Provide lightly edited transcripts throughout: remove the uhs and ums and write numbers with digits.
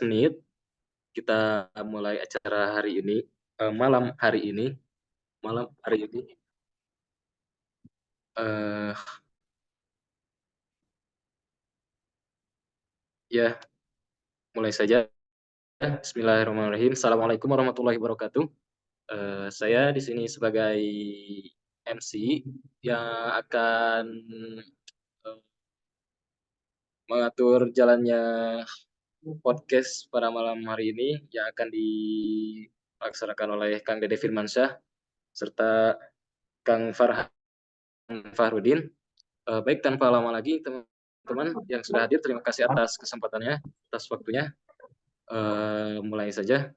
menit kita mulai acara hari ini, malam hari ini. Eh, ya, mulai saja. Bismillahirrahmanirrahim. Assalamualaikum warahmatullahi wabarakatuh. Saya di sini sebagai MC yang akan eh, mengatur jalannya podcast pada malam hari ini yang akan dilaksanakan oleh Kang Dede Firmansyah serta Kang Farhan Fahrudin. Baik, tanpa lama lagi teman-teman yang sudah hadir, terima kasih atas kesempatannya, atas waktunya. Mulai saja.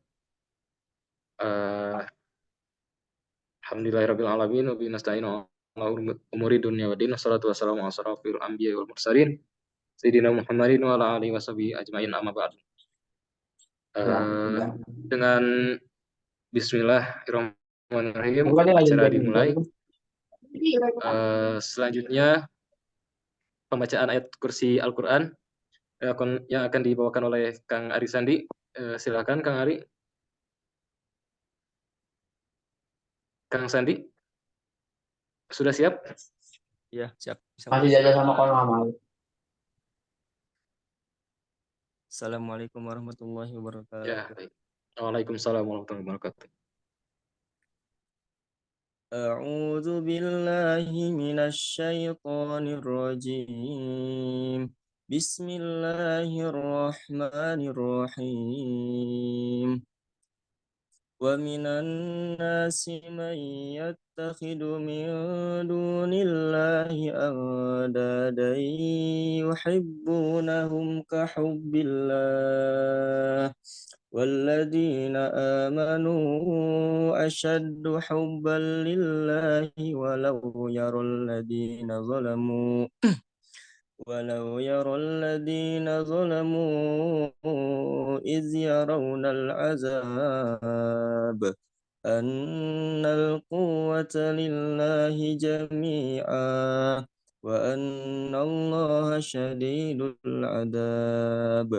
Alhamdulillahirabbil alamin wa bihi nasta'in ala umuri dunya waddin. Wassalatu wassalamu ala asyrofil anbiya'i wal mursalin sayyidina Muhammadin wa ala alihi washabihi ajmain, amma ba'd. Dengan bismillahirrahmanirrahim acara dimulai. Selanjutnya pembacaan ayat kursi Al-Qur'an yang akan dibawakan oleh Kang Ari Sandi. Silakan Kang Ari. Kang Sandi, sudah siap? Ya, siap. Masih jaga sama kawan. Assalamualaikum warahmatullahi wabarakatuh. Ya, baik. Waalaikumsalam warahmatullahi wabarakatuh. A'udzu billahi minasy syaithanir rajim. Bismillahirrahmanirrahim. Wa minan nasi man yattakhidhu min dunillahi andadan yuhibbunahum ka hubbillah walladzina amanu ashaddu hubban lillahi walau yaral ladzina zalamu إذ يرون العذاب أن القوة لله جميعا وأن الله شديد العذاب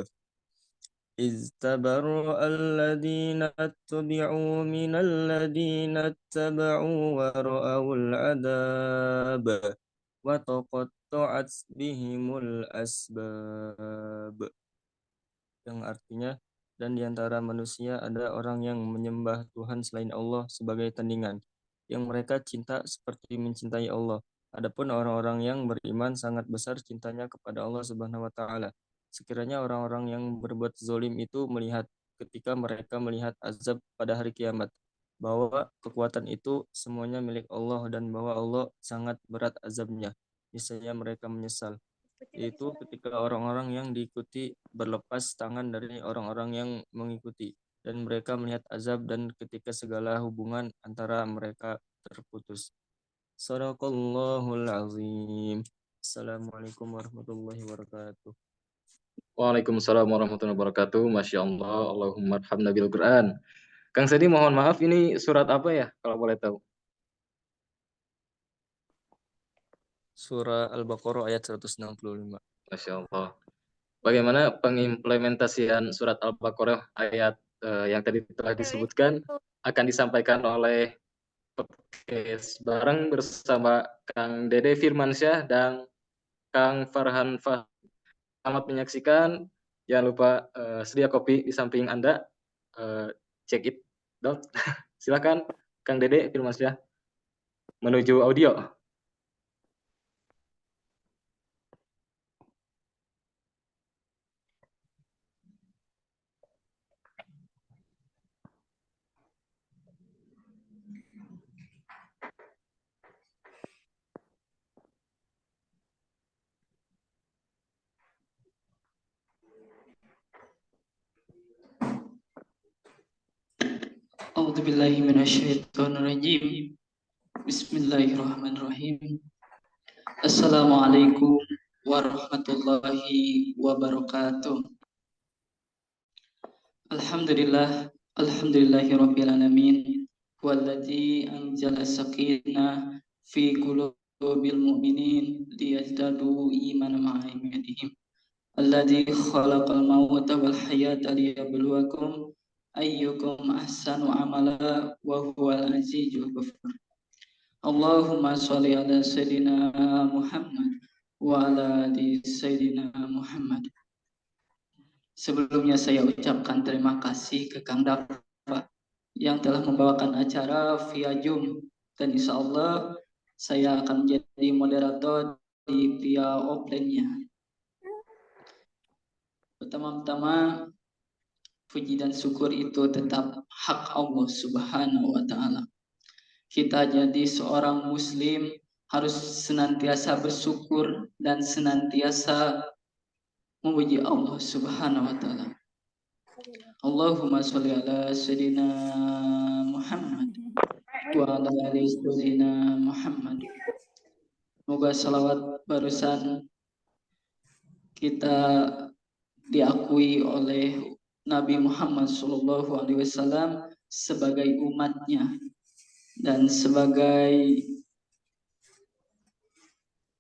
إذ تبرأ الذين اتبعوا من الذين اتبعوا ورأوا العذاب وتقطعت bihimul asbab, yang artinya, dan di antara manusia ada orang yang menyembah Tuhan selain Allah sebagai tandingan, yang mereka cinta seperti mencintai Allah. Adapun orang-orang yang beriman sangat besar cintanya kepada Allah Subhanahu wa taala. Sekiranya orang-orang yang berbuat zalim itu melihat ketika mereka melihat azab pada hari kiamat, bahwa kekuatan itu semuanya milik Allah dan bahwa Allah sangat berat azabnya, niscaya mereka menyesal. Yaitu ketika orang-orang yang diikuti berlepas tangan dari orang-orang yang mengikuti, dan mereka melihat azab, dan ketika segala hubungan antara mereka terputus. Shadaqallahul azim. Assalamualaikum warahmatullahi wabarakatuh. Waalaikumsalam warahmatullahi wabarakatuh. Masya Allah, Allahumma arhamna bil Quran. Kang Sadi, mohon maaf, ini surat apa ya kalau boleh tahu? Surah Al-Baqarah ayat 165. Masya Allah. Bagaimana pengimplementasian surat Al-Baqarah ayat yang tadi telah disebutkan akan disampaikan oleh podcast bareng bersama Kang Dede Firmansyah dan Kang Farhan Fah. Selamat menyaksikan. Jangan lupa sedia kopi di samping Anda. Check it out. Silakan Kang Dede Firmansyah menuju audio. A'udzu billahi minasyaitonir rajim. Bismillahirrahmanirrahim. Assalamualaikum warahmatullahi wabarakatuh. Alhamdulillahirabbil alamin. Walladzi anzala sakinah fi qulubil mu'minin liyazdadu imanan ma'a imanihim. Alladzi khalaqal mauta wal hayata liyabluwakum ayyukum ahsanu amala wa huwal azizul ghafur. Allahumma sholli ala sayyidina Muhammad wa ala ali sayyidina Muhammad. Sebelumnya saya ucapkan terima kasih ke Kang Dafa yang telah membawakan acara via Zoom, dan insya Allah saya akan menjadi moderator di via offline-nya. Pertama-tama, puji dan syukur itu tetap hak Allah Subhanahu wa Ta'ala. Kita jadi seorang Muslim harus senantiasa bersyukur dan senantiasa memuji Allah Subhanahu wa Ta'ala. Allahumma sholli ala sayyidina Muhammad wa ala ali sayyidina Muhammad. Semoga salawat barusan kita diakui oleh Nabi Muhammad SAW sebagai umatnya dan sebagai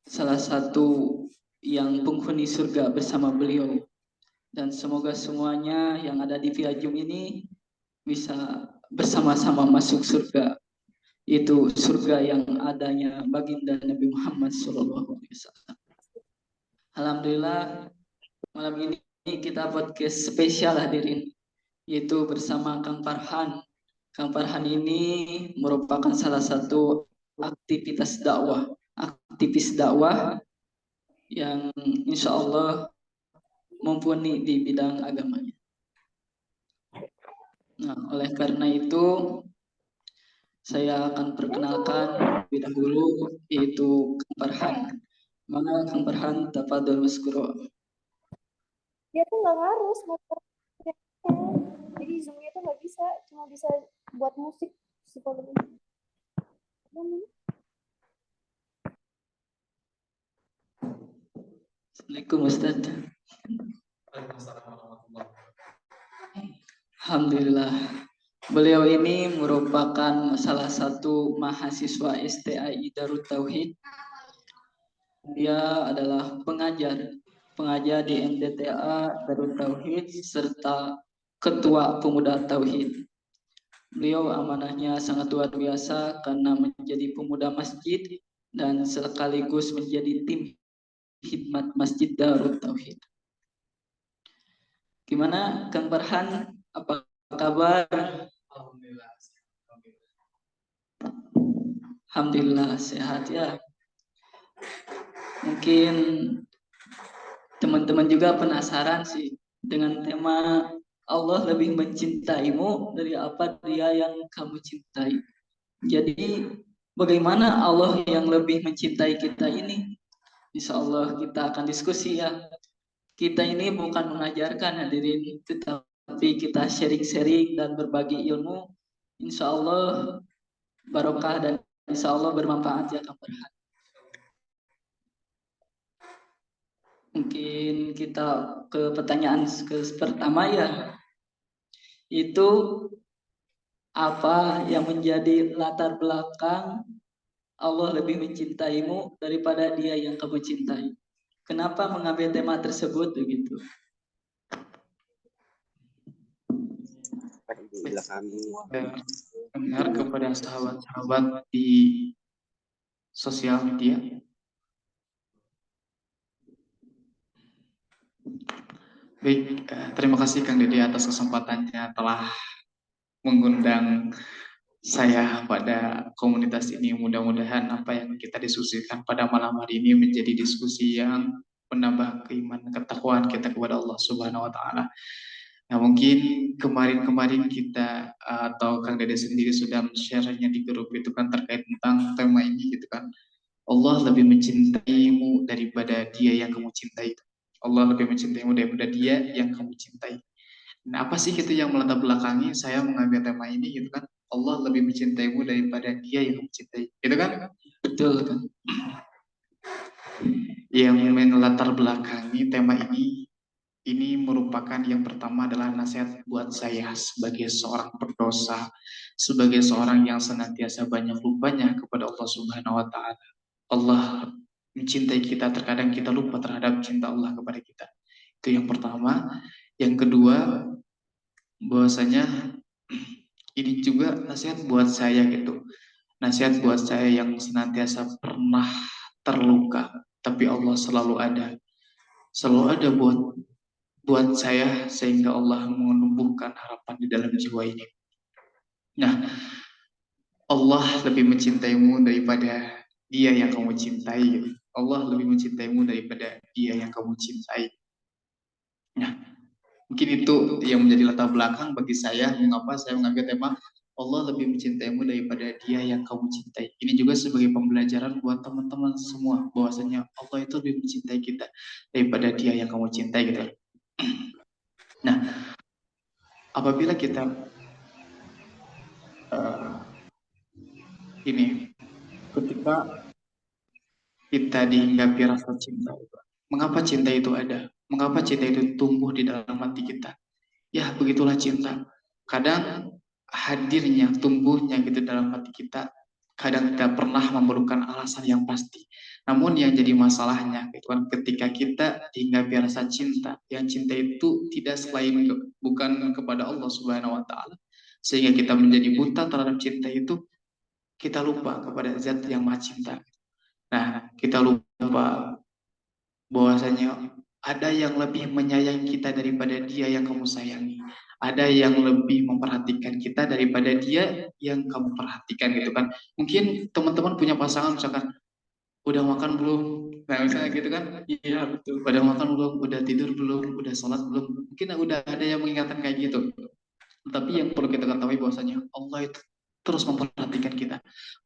salah satu yang penghuni surga bersama beliau. Dan semoga semuanya yang ada di via Zoom ini bisa bersama-sama masuk surga. Itu surga yang adanya baginda Nabi Muhammad SAW. Alhamdulillah, malam ini kita podcast spesial hadirin, yaitu bersama Kang Farhan. Kang Farhan ini merupakan salah satu aktivis dakwah yang insya Allah mumpuni di bidang agamanya. Nah, oleh karena itu saya akan perkenalkan lebih dahulu, yaitu Kang Farhan. Mana Kang Farhan, tafadhol maskuro. Dia tuh nggak harus motor, jadi zoomnya tuh nggak bisa, cuma bisa buat musik psikologi. Assalamualaikum Ustaz. Alhamdulillah, beliau ini merupakan salah satu mahasiswa STAI Darut Tauhid. Dia adalah pengajar di MDTA Darut Tauhid serta Ketua Pemuda Tauhid. Beliau amanahnya sangat luar biasa karena menjadi pemuda masjid dan sekaligus menjadi tim khidmat Masjid Darut Tauhid. Gimana Kang Farhan? Apa kabar? Alhamdulillah sehat ya. Mungkin teman-teman juga penasaran sih dengan tema Allah lebih mencintaimu dari apa dia yang kamu cintai. Jadi bagaimana Allah yang lebih mencintai kita ini? Insya Allah kita akan diskusi ya. Kita ini bukan mengajarkan hadirin, tetapi kita sharing-sharing dan berbagi ilmu. Insya Allah barokah dan insya Allah bermanfaat ya Kang Farhan. Mungkin kita ke pertanyaan pertama ya. Itu apa yang menjadi latar belakang Allah lebih mencintaimu daripada dia yang kamu cintai? Kenapa mengambil tema tersebut begitu? Dengar kepada sahabat-sahabat di sosial media. Baik, terima kasih Kang Dede atas kesempatannya telah mengundang saya pada komunitas ini. Mudah-mudahan apa yang kita diskusikan pada malam hari ini menjadi diskusi yang menambah keimanan ketakwaan kita kepada Allah Subhanahu wa Ta'ala. Nah, mungkin kemarin kita atau Kang Dede sendiri sudah share-nya di grup itu kan terkait tentang tema ini gitu kan. Allah lebih mencintaimu daripada dia yang kamu cintai. Allah lebih mencintaimu daripada dia yang kamu cintai. Nah, apa sih itu yang melatar belakangi saya mengambil tema ini gitu kan? Allah lebih mencintaimu daripada dia yang kamu cintai. Gitu kan? Betul kan? Yang melatar belakangi tema ini merupakan yang pertama adalah nasihat buat saya sebagai seorang berdosa, sebagai seorang yang senantiasa banyak lupanya kepada Allah Subhanahu wa Ta'ala. Allah mencintai kita, terkadang kita lupa terhadap cinta Allah kepada kita. Itu yang pertama. Yang kedua, bahwasanya ini juga nasihat buat saya gitu. Nasihat buat saya yang senantiasa pernah terluka, tapi Allah selalu ada. Selalu ada buat saya sehingga Allah menumbuhkan harapan di dalam jiwa ini. Nah, Allah lebih mencintaimu daripada dia yang kamu cintai gitu. Allah lebih mencintaimu daripada dia yang kamu cintai. Nah, mungkin itu yang menjadi latar belakang bagi saya mengapa saya mengambil tema Allah lebih mencintaimu daripada dia yang kamu cintai. Ini juga sebagai pembelajaran buat teman-teman semua bahwasanya Allah itu lebih mencintai kita daripada dia yang kamu cintai gitu. Nah, apabila kita ini ketika kita dihinggapi rasa cinta itu. Mengapa cinta itu ada? Mengapa cinta itu tumbuh di dalam hati kita? Ya, begitulah cinta. Kadang hadirnya, tumbuhnya gitu dalam hati kita, kadang tidak pernah memerlukan alasan yang pasti. Namun yang jadi masalahnya, gitu kan, ketika kita dihinggapi rasa cinta, yang cinta itu tidak selain bukan kepada Allah Subhanahu Wa Taala, sehingga kita menjadi buta terhadap cinta itu, kita lupa kepada Zat yang Maha Cinta. Nah, kita lupa bahwasanya ada yang lebih menyayangi kita daripada dia yang kamu sayangi. Ada yang lebih memperhatikan kita daripada dia yang kamu perhatikan gitu kan. Mungkin teman-teman punya pasangan misalkan, udah makan belum? Nah misalnya gitu kan. Iya betul. Udah makan belum? Udah tidur belum? Udah sholat belum? Mungkin udah ada yang mengingatkan kayak gitu. Tapi yang perlu kita ketahui bahwasanya Allah itu terus memperhatikan kita.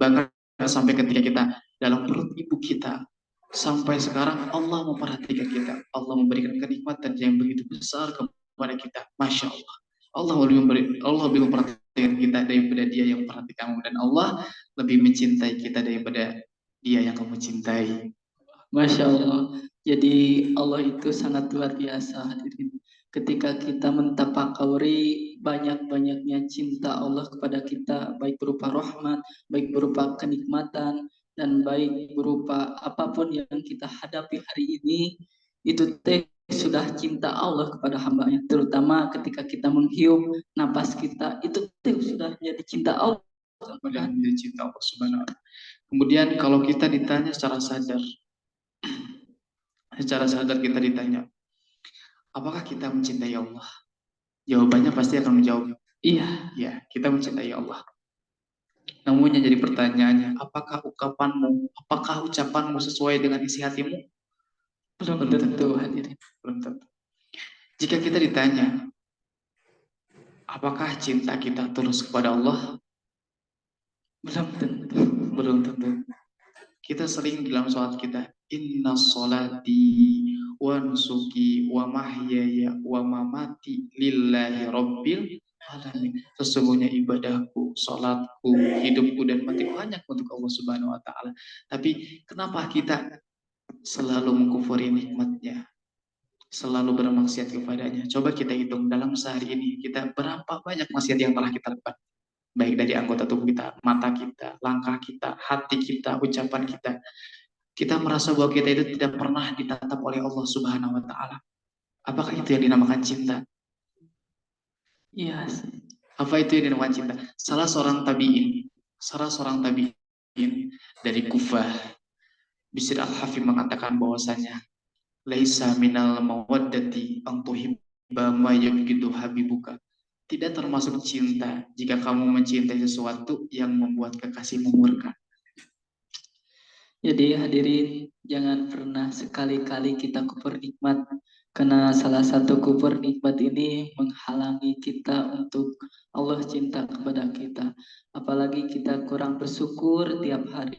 Bahkan sampai ketika kita dalam perut ibu kita, sampai sekarang Allah memperhatikan kita. Allah memberikan kenikmatan yang begitu besar kepada kita. Masya Allah. Allah lebih memperhatikan kita daripada dia yang memperhatikan kamu. Dan Allah lebih mencintai kita daripada dia yang kamu cintai. Masya Allah. Jadi Allah itu sangat luar biasa hadirin. Ketika kita mentafakuri banyak-banyaknya cinta Allah kepada kita, baik berupa rahmat, baik berupa kenikmatan, dan baik berupa apapun yang kita hadapi hari ini, itu teh sudah cinta Allah kepada hambanya. Terutama ketika kita menghiup napas kita, itu teh sudah jadi cinta Allah. Kemudian menjadi cinta Allah Subhanahu wa Ta'ala. Kemudian kalau kita ditanya secara sadar kita ditanya, apakah kita mencintai Allah? Jawabannya pasti akan menjawab, iya, ya, kita mencintai Allah. Namun yang jadi pertanyaannya, apakah ucapanmu sesuai dengan isi hatimu? Belum tentu hadirin. Belum tentu. Jika kita ditanya, apakah cinta kita tulus kepada Allah? Belum tentu. Belum tentu. Kita sering dalam sholat kita, inna sholati wa nusuki wa mahyaya wa mamati lillahi rabbil alamin. Sesungguhnya ibadahku, sholatku, hidupku dan matiku hanya untuk Allah Subhanahu wa Ta'ala. Tapi kenapa kita selalu mengkufuri nikmatnya, selalu bermaksiat kepadanya? Coba kita hitung dalam sehari ini kita berapa banyak maksiat yang telah kita lakukan, baik dari anggota tubuh kita, mata kita, langkah kita, hati kita, ucapan kita. Kita merasa bahwa kita itu tidak pernah ditatap oleh Allah Subhanahu wa Ta'ala. Apakah itu yang dinamakan cinta? Yes. Apa itu yang dinamakan cinta? Salah seorang tabi'in dari Kufah, Bishr al-Hafi mengatakan bahwasanya laisa minal mawaddati an tuhibba ma yabghidu habibuka. Tidak termasuk cinta jika kamu mencintai sesuatu yang membuat kekasihmu murka. Jadi hadirin, jangan pernah sekali-kali kita kufur nikmat, karena salah satu kufur nikmat ini menghalangi kita untuk Allah cinta kepada kita. Apalagi kita kurang bersyukur tiap hari,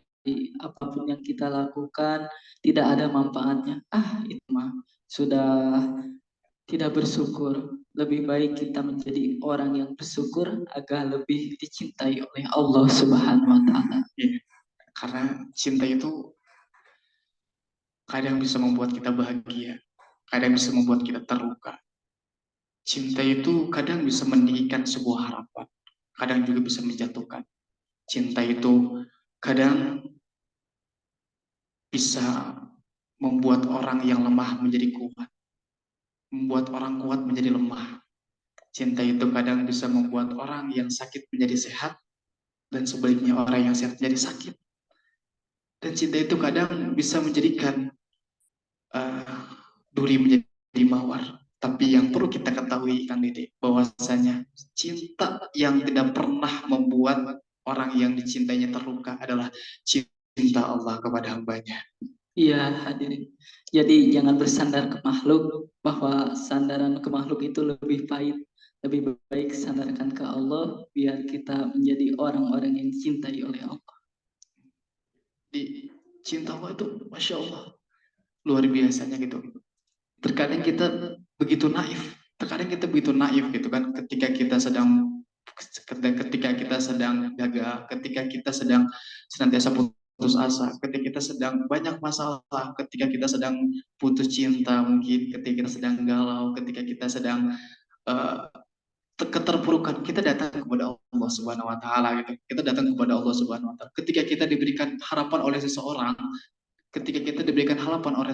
apapun yang kita lakukan tidak ada manfaatnya. Itu mah sudah tidak bersyukur. Lebih baik kita menjadi orang yang bersyukur agar lebih dicintai oleh Allah Subhanahu wa Ta'ala. Karena cinta itu kadang bisa membuat kita bahagia, kadang bisa membuat kita terluka. Cinta itu kadang bisa meninggikan sebuah harapan, kadang juga bisa menjatuhkan. Cinta itu kadang bisa membuat orang yang lemah menjadi kuat, membuat orang kuat menjadi lemah. Cinta itu kadang bisa membuat orang yang sakit menjadi sehat, dan sebaliknya orang yang sehat menjadi sakit. Dan cinta itu kadang bisa menjadikan duri menjadi mawar. Tapi yang perlu kita ketahui, Kang Dede, bahwasanya cinta yang tidak pernah membuat orang yang dicintainya terluka adalah cinta Allah kepada hambanya. Iya, hadirin. Jadi jangan bersandar ke makhluk, bahwa sandaran ke makhluk itu lebih pahit. Lebih baik sandarkan ke Allah, biar kita menjadi orang-orang yang dicintai oleh Allah. Di cinta Allah itu, Masya Allah, luar biasanya gitu. Terkadang kita begitu naif, gitu kan, ketika kita sedang gagal, ketika kita sedang senantiasa putus asa, ketika kita sedang banyak masalah, ketika kita sedang putus cinta, mungkin ketika kita sedang galau, ketika kita sedang keterpurukan, kita datang kepada Allah Subhanahu wa taala gitu. Kita datang kepada Allah Subhanahu wa taala. Ketika kita diberikan harapan oleh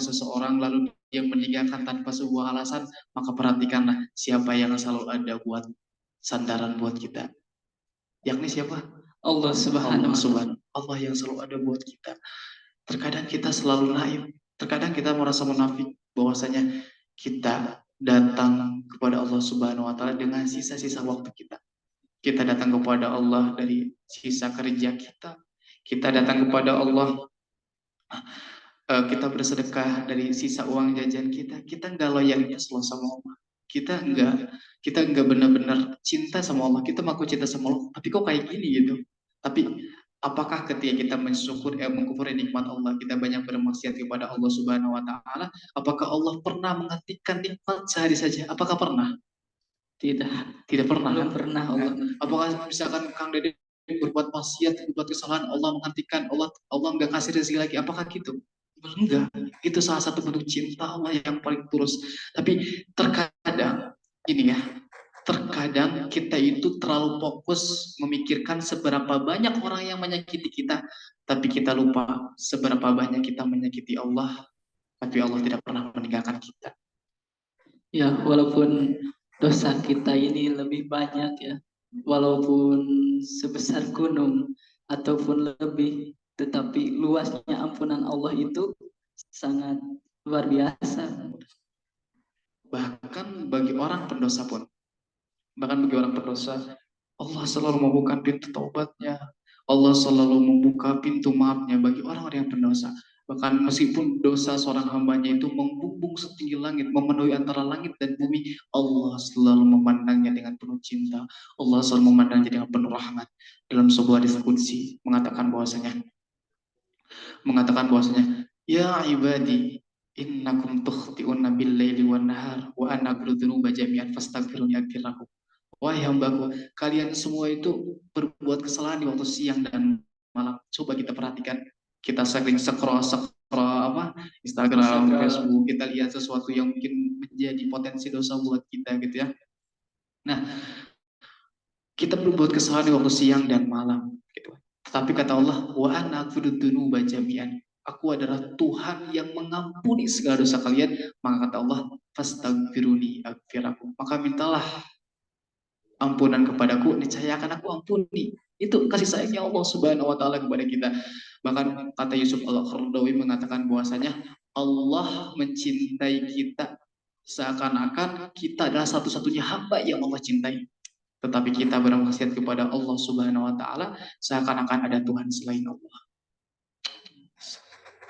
seseorang, lalu dia meninggalkan tanpa sebuah alasan, maka perhatikanlah siapa yang selalu ada buat sandaran buat kita. Yakni siapa? Allah Subhanahu wa taala. Allah yang selalu ada buat kita. Terkadang kita selalu naif, terkadang kita merasa munafik bahwasanya kita datang kepada Allah Subhanahu wa taala dengan sisa-sisa waktu kita. Kita datang kepada Allah dari sisa kerja kita. Kita datang kepada Allah, kita bersedekah dari sisa uang jajan kita. Kita enggak loyalitas loh sama Allah. Kita enggak benar-benar cinta sama Allah. Kita mengaku cinta sama Allah, tapi kok kayak gini gitu. Tapi apakah ketika kita mengkufuri nikmat Allah, kita banyak bermaksiat kepada Allah Subhanahu wa taala, apakah Allah pernah menghentikan nikmat sehari saja? Apakah pernah? Tidak pernah. Belum pernah Allah. Apakah misalkan Kang Dede berbuat maksiat, berbuat kesalahan, Allah menghentikan, Allah enggak kasih rezeki lagi? Apakah gitu? Enggak. Itu salah satu bentuk cinta Allah yang paling tulus. Tapi terkadang kita itu terlalu fokus memikirkan seberapa banyak orang yang menyakiti kita, tapi kita lupa seberapa banyak kita menyakiti Allah, tapi Allah tidak pernah meninggalkan kita. Ya, walaupun dosa kita ini lebih banyak ya, walaupun sebesar gunung ataupun lebih, tetapi luasnya ampunan Allah itu sangat luar biasa. Bahkan bagi orang pendosa, Allah selalu membuka pintu taubatnya, Allah selalu membuka pintu maafnya bagi orang-orang yang pendosa. Bahkan meskipun dosa seorang hambanya itu membumbung setinggi langit, memenuhi antara langit dan bumi, Allah selalu memandangnya dengan penuh cinta. Allah selalu memandangnya dengan penuh rahmat. Dalam sebuah diskusi mengatakan bahwasanya, ya ibadi, innakum tukhti'una bil-laili wan-nahar wa ana aghfiru dzunuba jami'an fastaghfiruni aghfir lakum. Wahai hambaku, kalian semua itu berbuat kesalahan di waktu siang dan malam. Coba kita perhatikan, kita sering scroll Instagram, Facebook, kita lihat sesuatu yang mungkin menjadi potensi dosa buat kita gitu ya. Nah, kita berbuat kesalahan di waktu siang dan malam gitu. Tetapi kata Allah, wa ana aghfiru dzunuba jami'an. Aku adalah Tuhan yang mengampuni segala dosa kalian. Maka kata Allah, fastaghfiruni aghfirakum. Maka mintalah ampunan kepadaku, niscaya akan aku ampuni. Itu kasih sayangnya Allah Subhanahu wa taala kepada kita. Bahkan kata Yusuf Al-Qaradawi mengatakan bahwasanya Allah mencintai kita seakan-akan kita adalah satu-satunya hamba yang Allah cintai. Tetapi kita bermaksiat kepada Allah Subhanahu wa taala seakan-akan ada Tuhan selain Allah.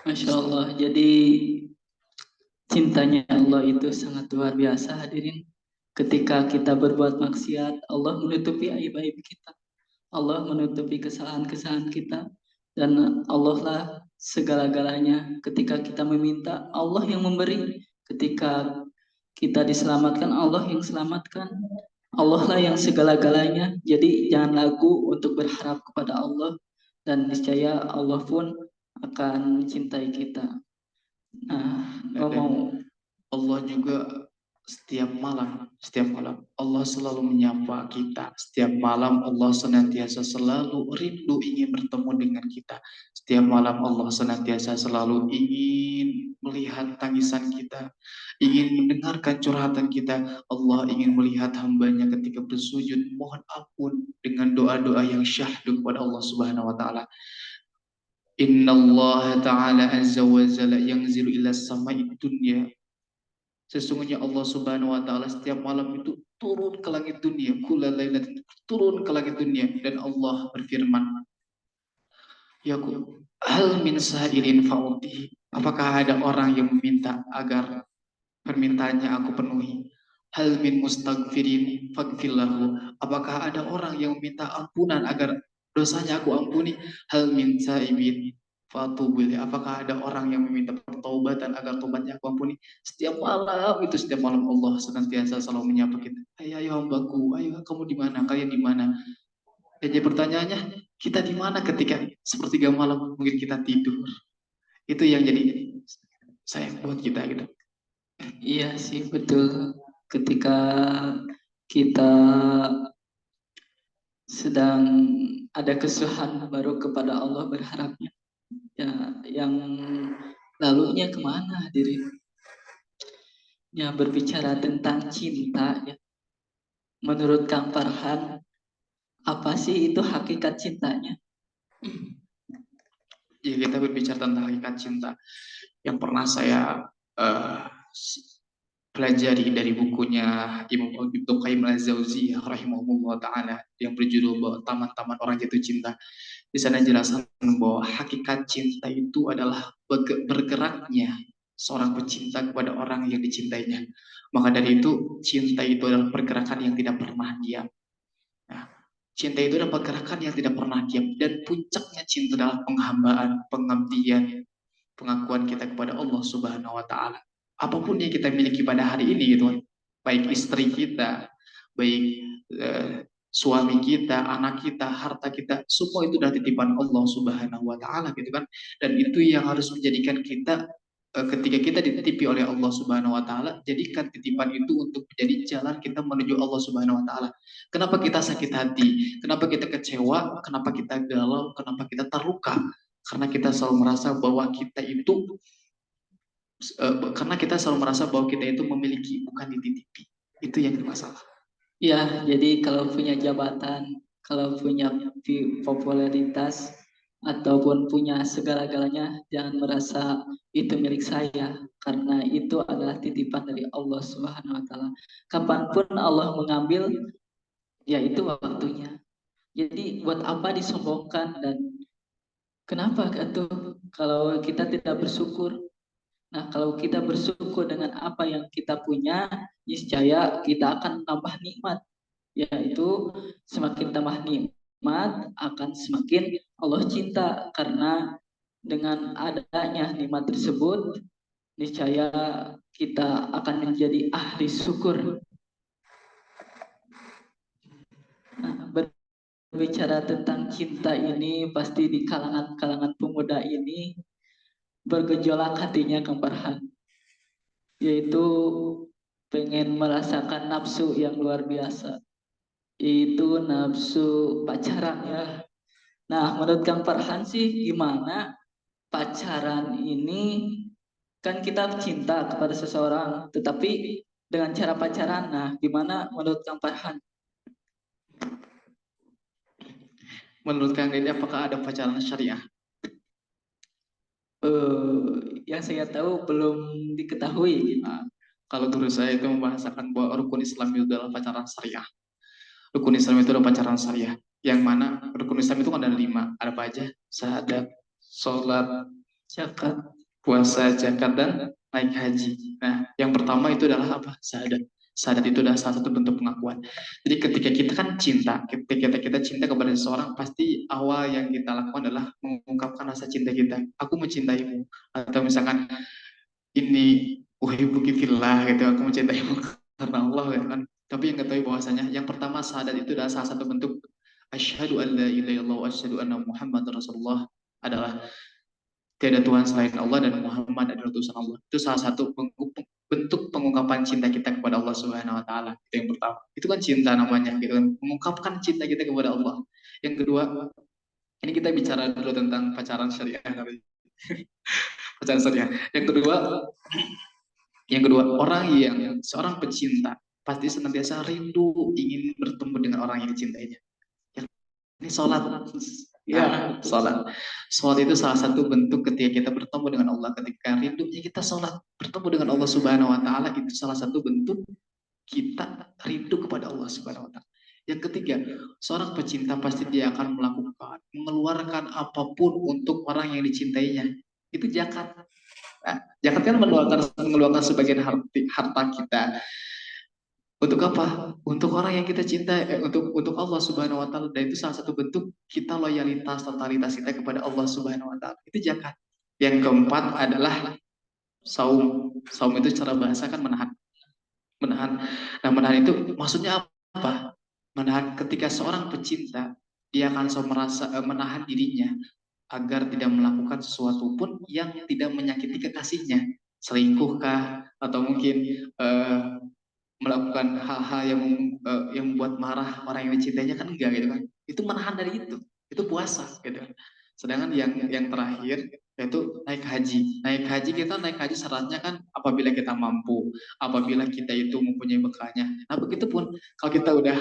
Masya Allah. Jadi cintanya Allah itu sangat luar biasa, hadirin. Ketika kita berbuat maksiat, Allah menutupi aib-aib kita. Allah menutupi kesalahan-kesalahan kita. Dan Allah lah segala-galanya. Ketika kita meminta, Allah yang memberi. Ketika kita diselamatkan, Allah yang selamatkan. Allah lah yang segala-galanya. Jadi jangan ragu untuk berharap kepada Allah. Dan niscaya Allah pun akan mencintai kita. Nah, ngomong Allah juga setiap malam Allah selalu menyapa kita. Setiap malam Allah senantiasa selalu rindu ingin bertemu dengan kita. Setiap malam Allah senantiasa selalu ingin melihat tangisan kita, ingin mendengarkan curhatan kita. Allah ingin melihat hambanya ketika bersujud mohon ampun dengan doa-doa yang syahdu kepada Allah Subhanahu wa taala. Inna Allah ta'ala azza wa jalla yanzilu ila samai dunya. Sesungguhnya Allah Subhanahu wa taala setiap malam itu turun ke langit dunia, kulalailatin, turun ke langit dunia, dan Allah berfirman, "Yaqul hal min sa'ilin fa'uti." Apakah ada orang yang meminta agar permintaannya aku penuhi? Hal min mustaghfirin faghfirlahu. Apakah ada orang yang meminta ampunan agar dosanya aku ampuni? Hal min sa'ibin fatubili. Apakah ada orang yang meminta pertobatan agar tobatnya aku ampuni? Setiap malam Allah senantiasa selalu menyapa kita. Ayo hambaku, ayo kamu di mana? Kalian di mana? Jadi pertanyaannya, kita di mana ketika sepertiga malam mungkin kita tidur? Itu yang jadi sayang buat kita gitu. Iya sih betul. Ketika kita sedang ada kesusahan baru kepada Allah berharapnya. Ya, yang lalunya kemana hadirin? Ya berbicara tentang cinta ya. Menurut Kang Farhan, apa sih itu hakikat cintanya? Jika kita berbicara tentang hakikat cinta, yang pernah saya pelajari dari bukunya Imam Ibnu Qayyim al-Jauziyah rahimahullah taala yang berjudul bahwa Taman-taman Orang Jatuh Cinta. Di sana jelaskan bahwa hakikat cinta itu adalah bergeraknya seorang pecinta kepada orang yang dicintainya. Maka dari itu cinta itu adalah pergerakan yang tidak pernah diam. Nah, cinta itu adalah pergerakan yang tidak pernah diam, dan puncaknya cinta adalah penghambaan, pengabdian, pengakuan kita kepada Allah Subhanahu wa taala. Apapun yang kita miliki pada hari ini gitu, baik istri kita, baik suami kita, anak kita, harta kita, semua itu adalah titipan Allah Subhanahu wa taala gitu kan. Dan itu yang harus menjadikan kita ketika kita dititipi oleh Allah Subhanahu wa taala, jadikan titipan itu untuk menjadi jalan kita menuju Allah Subhanahu wa taala. Kenapa kita sakit hati? Kenapa kita kecewa? Kenapa kita galau? Kenapa kita terluka? Karena kita selalu merasa bahwa kita itu memiliki, bukan dititipi. Itu yang masalah. Ya, jadi kalau punya jabatan, kalau punya popularitas, ataupun punya segala-galanya, jangan merasa itu milik saya, karena itu adalah titipan dari Allah Subhanahu wa taala. Kapanpun Allah mengambil, ya itu waktunya. Jadi buat apa disombongkan, dan kenapa tuh kalau kita tidak bersyukur? Nah, kalau kita bersyukur dengan apa yang kita punya, niscaya kita akan tambah nikmat. Yaitu semakin tambah nikmat, akan semakin Allah cinta. Karena dengan adanya nikmat tersebut, niscaya kita akan menjadi ahli syukur. Nah, berbicara tentang cinta ini, pasti di kalangan pemuda ini bergejolak hatinya Kang Farhan, yaitu pengen merasakan nafsu yang luar biasa, yaitu nafsu pacaran ya. Nah, menurut Kang Farhan sih gimana pacaran ini? Kan kita cinta kepada seseorang, tetapi dengan cara pacaran. Nah, gimana menurut Kang Farhan? Menurut Kang Dede, apakah ada pacaran syariah? Yang saya tahu belum diketahui. Nah, kalau guru saya itu membahasakan bahwa rukun Islam itu adalah pacaran syariah. Rukun Islam itu adalah pacaran syariah. Yang mana rukun Islam itu ada 5. Ada apa aja? Syahadat, sholat, Zakat, puasa, zakat, dan naik haji. Nah, yang pertama itu adalah apa? Syahadat. Syahadat itu adalah salah satu bentuk pengakuan. Jadi ketika kita kan cinta, ketika kita cinta kepada seseorang, pasti awal yang kita lakukan adalah mengungkapkan rasa cinta kita. Aku mencintaimu. Atau misalkan ini uhibbuki fillah gitu, aku mencintaimu karena Allah ya kan. Tapi yang ketahui bahwasanya yang pertama syahadat itu adalah salah satu bentuk asyhadu an la ilaha illallah wa asyhadu anna muhammadar rasulullah, adalah tiada Tuhan selain Allah dan Muhammad adalah utusan Allah. Itu salah satu bentuk pengungkapan cinta kita kepada Allah Subhanahu wa taala. Itu yang pertama. Itu kan cinta namanya gitu kan. Mengungkapkan cinta kita kepada Allah. Yang kedua, ini kita bicara dulu tentang pacaran syariah kali. Pacaran syariah. Yang kedua, orang yang seorang pecinta pasti senantiasa rindu ingin bertemu dengan orang yang dicintainya. Ini sholat. Ya, sholat. Sholat itu salah satu bentuk ketika kita bertemu dengan Allah. Ketika rindunya kita sholat, bertemu dengan Allah Subhanahu wa taala, itu salah satu bentuk kita rindu kepada Allah Subhanahu wa taala. Yang ketiga, seorang pecinta pasti dia akan melakukan, mengeluarkan apapun untuk orang yang dicintainya. Itu zakat. Nah, zakat kan mengeluarkan sebagian harta kita. Untuk apa? Untuk orang yang kita cinta, untuk Allah Subhanahu wa taala. Dan itu salah satu bentuk kita loyalitas, totalitas kita kepada Allah Subhanahu wa taala. Itu zakat. Yang keempat adalah saum. Saum itu secara bahasa kan menahan. Nah, menahan itu maksudnya apa? Menahan ketika seorang pecinta, dia akan selalu merasa menahan dirinya agar tidak melakukan sesuatu pun yang tidak menyakiti kekasihnya. Selingkuhkah atau mungkin melakukan hal-hal yang membuat marah orang yang dicintainya, kan enggak gitu kan. Itu menahan dari itu puasa gitu. Sedangkan yang terakhir yaitu naik haji. Naik haji syaratnya kan apabila kita mampu, apabila kita itu mempunyai bekalnya. Nah, begitupun kalau kita udah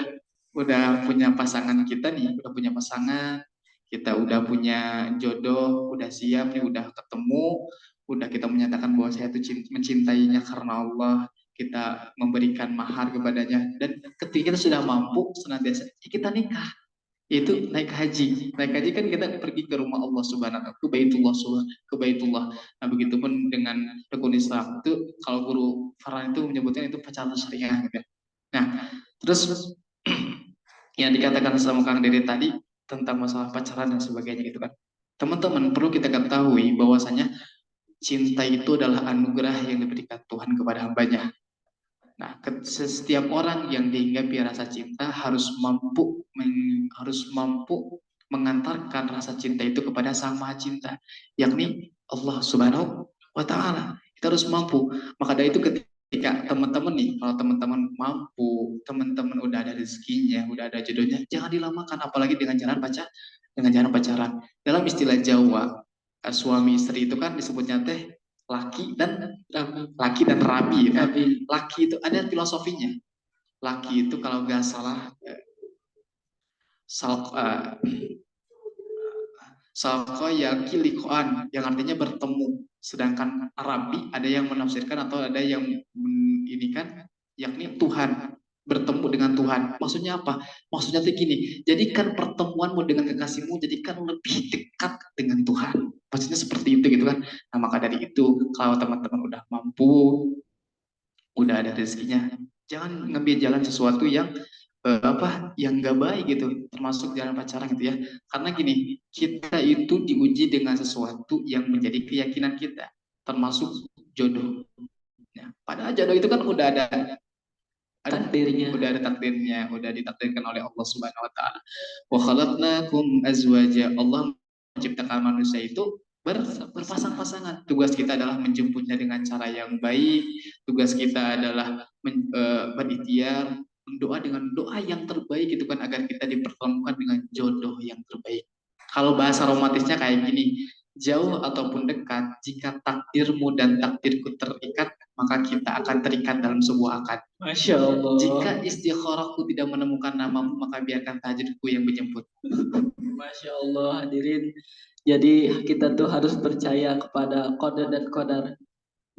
punya pasangan kita nih, udah punya pasangan, kita udah punya jodoh, udah siap nih, udah ketemu, udah kita menyatakan bahwa saya itu mencintainya karena Allah, kita memberikan mahar kepadanya, dan ketika kita sudah mampu senantiasa kita nikah, yaitu naik haji. Naik haji kan kita pergi ke rumah Allah Subhanahu wa taala, ke Baitullah. Nah, begitupun dengan rukun Islam. Itu kalau guru Farhan itu menyebutkan itu pacaran syariah gitu. Nah, terus yang dikatakan sama Kang Dede tadi tentang masalah pacaran dan sebagainya gitu kan. Teman-teman, perlu kita ketahui bahwasanya cinta itu adalah anugerah yang diberikan Tuhan kepada hambanya. Nah, setiap orang yang dihinggapi rasa cinta harus mampu mengantarkan rasa cinta itu kepada Sang Maha Cinta, yakni Allah Subhanahu wa taala. Kita harus mampu. Maka dari itu ketika teman-teman nih, kalau teman-teman mampu, teman-teman udah ada rezekinya, udah ada jodohnya, jangan dilamakan, apalagi dengan jalan pacaran. Dalam istilah Jawa, suami istri itu kan disebutnya teh laki dan rabi. Laki itu ada filosofinya. Laki itu kalau nggak salah salko yaki likoan, yang artinya bertemu. Sedangkan rabi ada yang menafsirkan atau ada yang ini kan, yakni Tuhan, bertemu dengan Tuhan. Maksudnya apa? Maksudnya tuh gini, jadikan pertemuanmu dengan kekasihmu, jadikan lebih dekat dengan Tuhan. Maksudnya seperti itu gitu kan. Nah, maka dari itu kalau teman-teman udah mampu, udah ada rezekinya, jangan ngambil jalan sesuatu yang yang nggak baik gitu, termasuk jalan pacaran gitu ya. Karena gini, kita itu diuji dengan sesuatu yang menjadi keyakinan kita, termasuk jodoh. Nah, padahal jodoh itu kan udah ada takdirnya, udah ditakdirkan oleh Allah Subhanahu wa taala. Wa khalaqnakum azwaja. Allah menciptakan manusia itu berpasang-pasangan. Tugas kita adalah menjemputnya dengan cara yang baik. Tugas kita adalah berikhtiar, berdoa dengan doa yang terbaik itu kan, agar kita dipertemukan dengan jodoh yang terbaik. Kalau bahasa romantisnya kayak gini, jauh ataupun dekat, jika takdirmu dan takdirku terikat, maka kita akan terikat dalam sebuah akad. Masya Allah. Jika istikharahku tidak menemukan namamu, maka biarkan tahajudku yang menjemput. Masya Allah, hadirin. Jadi kita tuh harus percaya kepada qada dan qadar.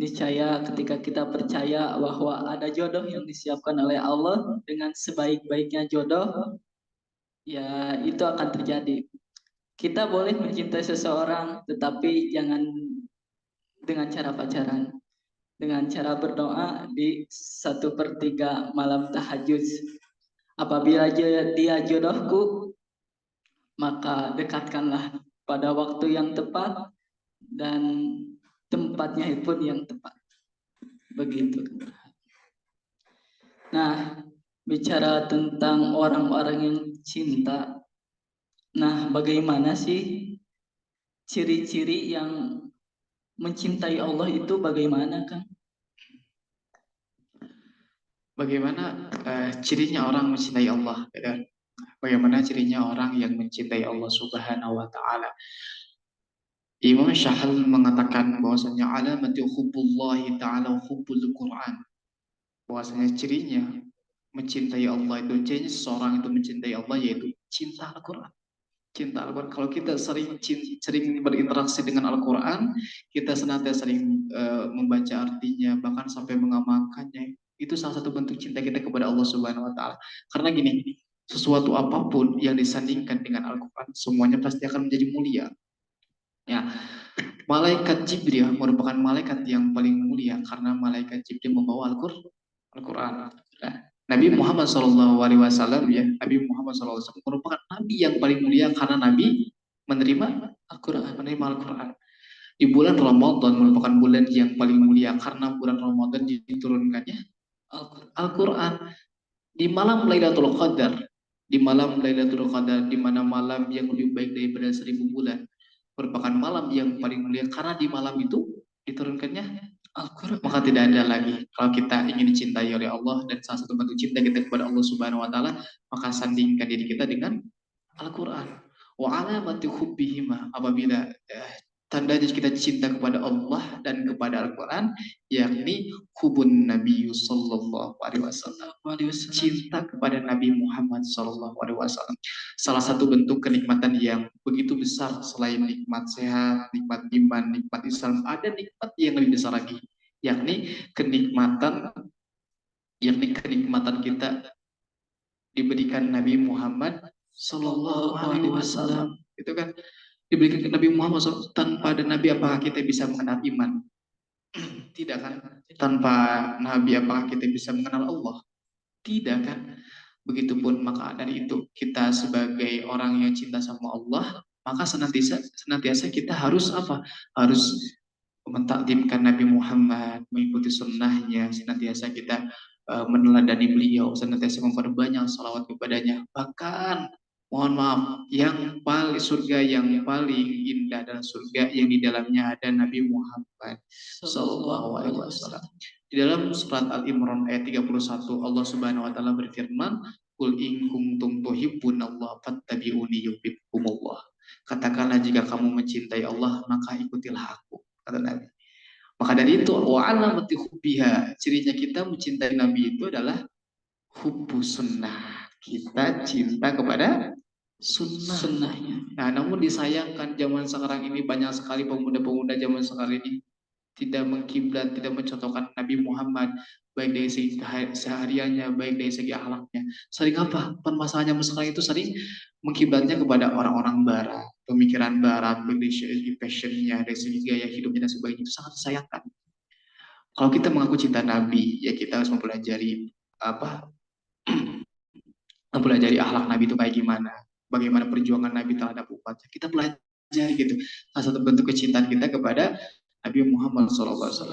Niscaya ketika kita percaya bahwa ada jodoh yang disiapkan oleh Allah dengan sebaik-baiknya jodoh, ya itu akan terjadi. Kita boleh mencintai seseorang, tetapi jangan dengan cara pacaran. Dengan cara berdoa di 1/3 malam tahajud. Apabila dia jodohku, maka dekatkanlah pada waktu yang tepat dan tempatnya pun yang tepat. Begitu. Nah, bicara tentang orang-orang yang cinta. Nah, bagaimana sih ciri-ciri yang mencintai Allah itu bagaimana, Kang? bagaimana cirinya orang mencintai Allah, ya kan? Bagaimana cirinya orang yang mencintai Allah Subhanahu wa taala. Imam Syahal mengatakan bahwasanya alamatu hubbullahi ta'ala hubbul Quran. Bahwasanya cirinya mencintai Allah itu, cirinya seseorang itu mencintai Allah yaitu cinta Al-Quran. Cinta Al-Quran. Kalau kita sering berinteraksi dengan Al-Quran, kita senantiasa sering membaca artinya, bahkan sampai mengamalkannya. Itu salah satu bentuk cinta kita kepada Allah Subhanahu wa taala. Karena gini, sesuatu apapun yang disandingkan dengan Al-Quran, semuanya pasti akan menjadi mulia. Ya, malaikat Jibril merupakan malaikat yang paling mulia karena malaikat Jibril membawa Al-Quran. Nah, Nabi Muhammad SAW, ya, Nabi Muhammad SAW merupakan Nabi yang paling mulia karena Nabi menerima Al-Quran. Di bulan Ramadan merupakan bulan yang paling mulia karena bulan Ramadan diturunkannya Al-Quran. Di malam Lailatul Qadar, di mana malam yang lebih baik daripada 1000 bulan, merupakan malam yang paling mulia karena di malam itu diturunkannya Al-Quran. Maka tidak ada lagi kalau kita ingin dicintai oleh Allah, dan salah satu bentuk cinta kita kepada Allah Subhanahu wa taala, maka sandingkan diri kita dengan Al-Quran. Wa alamati hubbihima, apabila tandanya kita cinta kepada Allah dan kepada Al-Quran, yakni hubun Nabi sallallahu alaihi wasallam, cinta kepada Nabi Muhammad sallallahu alaihi wasallam. Salah satu bentuk kenikmatan yang begitu besar selain nikmat sehat, nikmat iman, nikmat Islam, ada nikmat yang lebih besar lagi, yakni kenikmatan kita diberikan Nabi Muhammad sallallahu alaihi wasallam. Itu kan diberikan ke Nabi Muhammad SAW. Tanpa ada Nabi apakah kita bisa mengenal iman? Tidak kan? Tanpa Nabi apakah kita bisa mengenal Allah? Tidak kan? Begitupun maka dari itu kita sebagai orang yang cinta sama Allah, maka senantiasa kita harus apa? Harus mentakdimkan Nabi Muhammad, mengikuti sunnahnya, senantiasa kita meneladani beliau, senantiasa memperbanyak salawat kepadanya. Bahkan mohon maaf, surga yang paling indah adalah surga yang di dalamnya ada Nabi Muhammad sallallahu alaihi wasallam. Di dalam surat Al-Imran ayat 31, Allah Subhanahu wa taala berfirman, "Qul in kuntum tuhibbunallaha fattabi'uni yuhibbukumullah." Katakanlah jika kamu mencintai Allah, maka ikutilah aku, kata Nabi. Maka dari itu, wa alamati hubbiha, cirinya kita mencintai Nabi itu adalah hubbu sunnah. Kita cinta kepada sunnahnya. Nah, namun disayangkan zaman sekarang ini banyak sekali pemuda-pemuda zaman sekarang ini tidak mengkiblat, tidak mencontohkan Nabi Muhammad, baik dari segi sehariannya, baik dari segi akhlaknya. Sering apa? Permasalahannya sekarang itu sering mengkiblatnya kepada orang-orang barat, pemikiran barat, baik dari segi fashionnya, dari segi gaya hidupnya dan sebagainya. Itu sangat disayangkan. Kalau kita mengaku cinta Nabi, ya kita harus mempelajari mempelajari akhlak Nabi itu kayak gimana, bagaimana perjuangan Nabi terhadap umatnya. Kita pelajari gitu. Salah satu bentuk kecintaan kita kepada Nabi Muhammad SAW.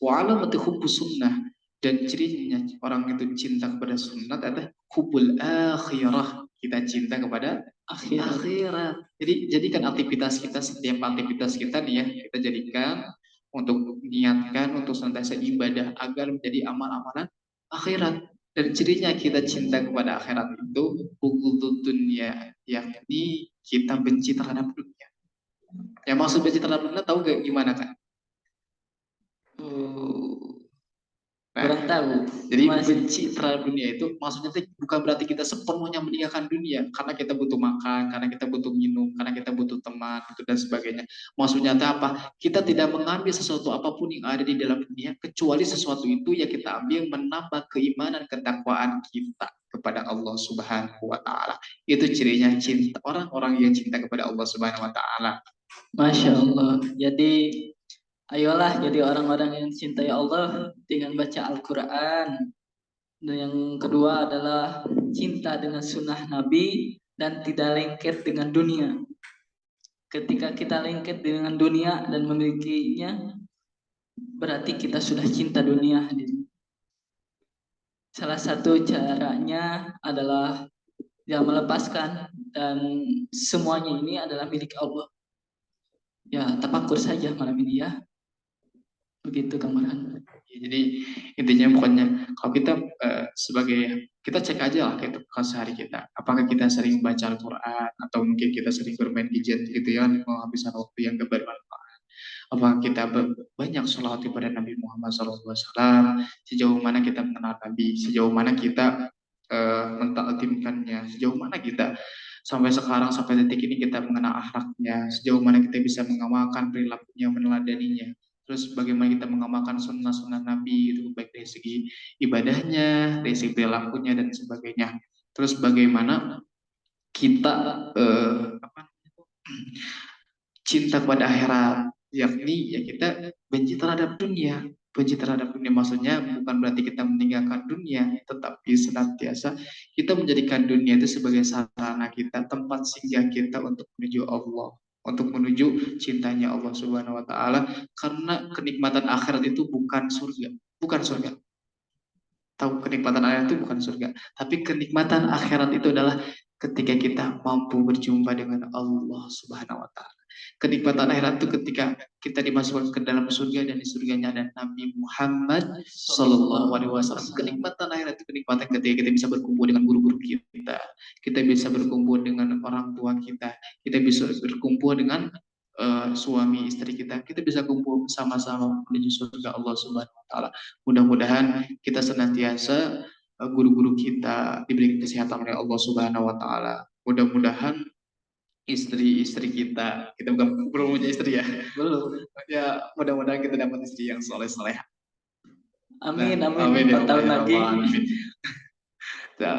Wa alamati hubbus sunnah, dan cirinya orang itu cinta kepada sunnah adalah hubbul akhirah. Kita cinta kepada akhirat. Jadi jadikan aktivitas kita, setiap aktivitas kita nih ya, kita jadikan untuk niatkan untuk senantiasa ibadah agar menjadi amal-amalan akhirat. Dan cirinya kita cinta kepada akhirat itu bughdud dunya, yakni kita benci terhadap dunia. Yang maksud benci terhadap dunia tahu gak gimana kan? Kurang tahu. Jadi benci terhadap dunia itu maksudnya bukan berarti kita sepenuhnya meninggalkan dunia, karena kita butuh makan, karena kita butuh minum, karena kita butuh teman, itu dan sebagainya. Maksudnya apa? Kita tidak mengambil sesuatu apapun yang ada di dalam dunia kecuali sesuatu itu yang kita ambil menambah keimanan, ketakwaan kita kepada Allah Subhanahu wa taala. Itu cirinya cinta orang-orang yang cinta kepada Allah Subhanahu wa taala. Masya Allah. Jadi ayolah jadi orang-orang yang cintai Allah dengan baca Al-Quran. Dan yang kedua adalah cinta dengan sunnah Nabi dan tidak lengket dengan dunia. Ketika kita lengket dengan dunia dan memilikinya, berarti kita sudah cinta dunia. Salah satu caranya adalah melepaskan, dan semuanya ini adalah milik Allah. Ya, tafakur saja malam ini ya. Begitu Kang Farhan. Ya, jadi intinya pokoknya kalau kita sebagai kita cek aja lah gitu sehari kita, apakah kita sering baca Al-Quran atau mungkin kita sering bermain gadget gitu ya, menghabiskan waktu yang gak bermanfaat. Apakah kita banyak sholawat kepada Nabi Muhammad SAW, sejauh mana kita mengenal Nabi, sejauh mana kita mentaklimkannya, sejauh mana kita sampai sekarang sampai detik ini kita mengenal akhlaknya, sejauh mana kita bisa mengamalkan perilakunya, meneladaninya. Terus bagaimana kita mengamalkan sunnah-sunnah Nabi itu baik dari segi ibadahnya, dari segi perilakunya dan sebagainya. Terus bagaimana kita cinta kepada akhirat, yakni ya kita benci terhadap dunia. Benci terhadap dunia maksudnya bukan berarti kita meninggalkan dunia, tetapi senantiasa kita menjadikan dunia itu sebagai sarana kita, tempat singgah kita untuk menuju Allah, untuk menuju cintanya Allah Subhanahu wa taala, karena kenikmatan akhirat itu bukan surga, bukan surga. Tahu kenikmatan akhirat itu bukan surga, tapi kenikmatan akhirat itu adalah ketika kita mampu berjumpa dengan Allah Subhanahu wa taala. Kenikmatan akhirat itu ketika kita dimasukkan ke dalam surga dan di surganya ada Nabi Muhammad Sallallahu Alaihi Wasallam. Kenikmatan akhirat itu kenikmatan ketika kita bisa berkumpul dengan guru-guru kita bisa berkumpul dengan orang tua kita bisa berkumpul dengan suami istri kita bisa kumpul sama-sama menuju surga Allah Subhanahu Wa Taala. Mudah-mudahan kita senantiasa guru-guru kita diberi kesehatan oleh Allah Subhanahu Wa Taala. Mudah-mudahan istri-istri kita belum punya istri ya, Belum. ya mudah-mudahan kita dapat istri yang soleh-soleh. Amin, Nah, amin. 4 tahun ya lagi. Allah, amin. Nah,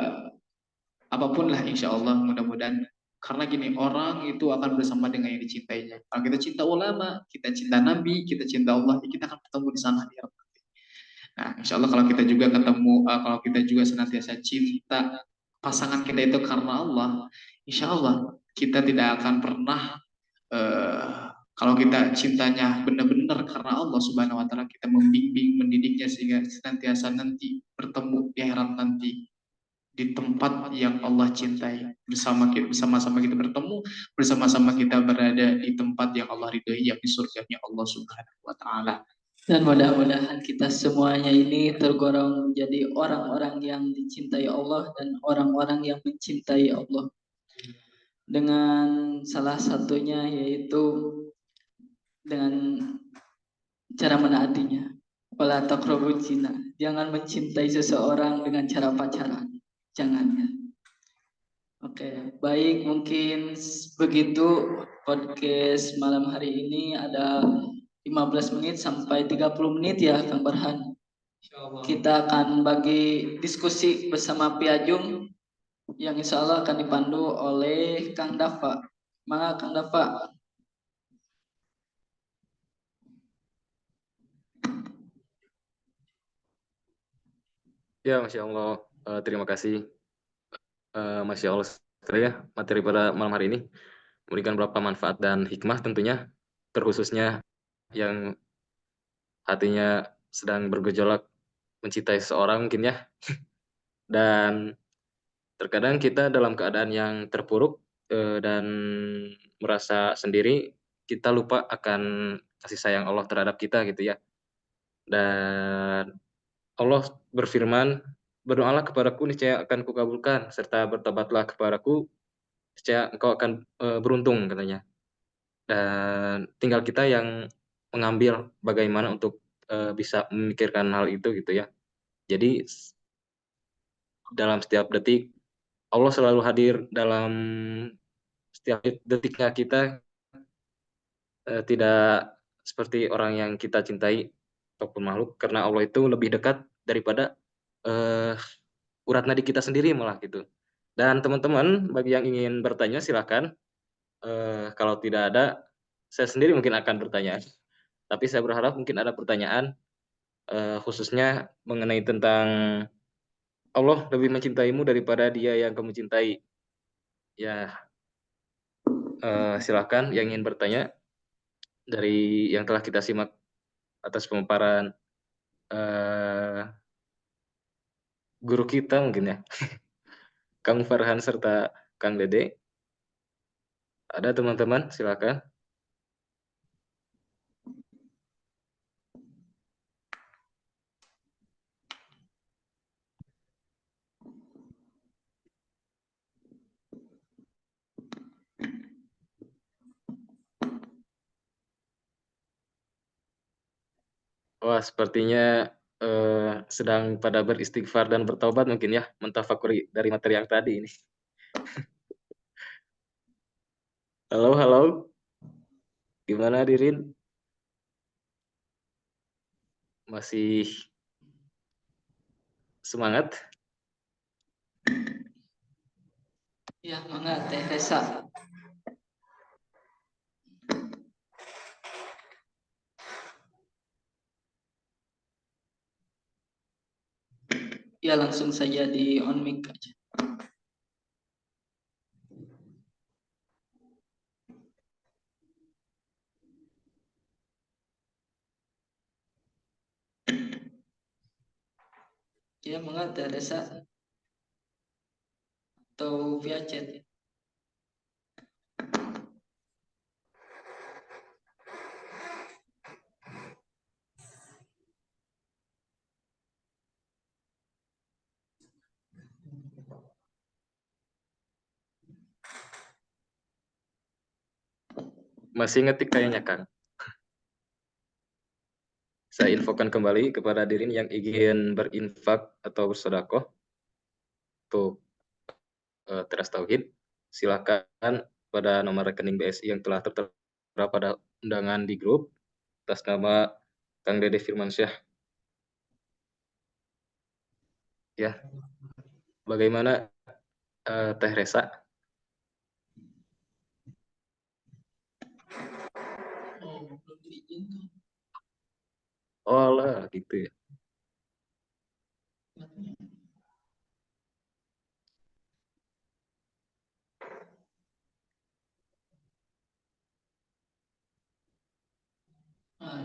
apapun lah insya Allah mudah-mudahan, karena gini, orang itu akan bersama dengan yang dicintainya. Kalau kita cinta ulama, kita cinta Nabi, kita cinta Allah, ya kita akan ketemu di sana di akhirat. Nah, insya Allah kalau kita juga ketemu, kalau kita juga senantiasa cinta pasangan kita itu karena Allah, insya Allah kita tidak akan pernah kalau kita cintanya benar-benar karena Allah Subhanahu Wa Taala, kita membimbing, mendidiknya sehingga senantiasa nanti bertemu di akhirat nanti di tempat yang Allah cintai, bersama-sama kita bertemu, bersama-sama kita berada di tempat yang Allah ridhoi, yakni surganya Allah Subhanahu Wa Taala. Dan mudah-mudahan kita semuanya ini tergolong menjadi orang-orang yang dicintai Allah dan orang-orang yang mencintai Allah. Dengan salah satunya yaitu dengan cara menaatinya. Wala taqrabuz zina. Jangan mencintai seseorang dengan cara pacaran. Jangan ya. Oke, baik, mungkin begitu podcast malam hari ini, ada 15 menit sampai 30 menit ya Kang Farhan. Kita akan bagi diskusi bersama Piajung yang insya Allah akan dipandu oleh Kang Dafa. Mangga Kang Dafa. Ya, Masya Allah. Terima kasih. Masya Allah sekali ya materi pada malam hari ini. Memberikan beberapa manfaat dan hikmah tentunya. Terkhususnya yang hatinya sedang bergejolak mencintai seseorang mungkin ya. Dan terkadang kita dalam keadaan yang terpuruk dan merasa sendiri, kita lupa akan kasih sayang Allah terhadap kita gitu ya. Dan Allah berfirman, berdoalah kepadaku niscaya akan kukabulkan, serta bertobatlah kepadaku niscaya engkau akan beruntung katanya. Dan tinggal kita yang mengambil bagaimana untuk bisa memikirkan hal itu gitu ya. Jadi dalam setiap detik Allah selalu hadir dalam setiap detiknya kita, tidak seperti orang yang kita cintai ataupun makhluk, karena Allah itu lebih dekat daripada urat nadi kita sendiri malah gitu. Dan teman-teman bagi yang ingin bertanya silakan. Kalau tidak ada, saya sendiri mungkin akan bertanya. Tapi saya berharap mungkin ada pertanyaan khususnya mengenai tentang Allah lebih mencintaimu daripada dia yang kamu cintai. Ya, silakan yang ingin bertanya dari yang telah kita simak atas pemaparan guru kita mungkin ya, Kang Farhan serta Kang Dede. Ada teman-teman, silakan. Wah, sepertinya sedang pada beristighfar dan bertaubat mungkin ya, mentafakuri dari materi yang tadi ini. Halo, halo. Gimana Dirin? Masih semangat? Ya, mangga Teh Resa. Ya, langsung saja di on mic aja. Ya, mangga Teh Resa. Atau via chat. Masih ngetik kayaknya, Kang. Saya infokan kembali kepada Dirin yang ingin berinfak atau bersedekah untuk Teras Tauhid. Silakan pada nomor rekening BSI yang telah tertera pada undangan di grup atas nama Kang Dede Firmansyah. Ya, bagaimana Teh Resa? Oh, belum diizinkan. Oh lah, gitu ya.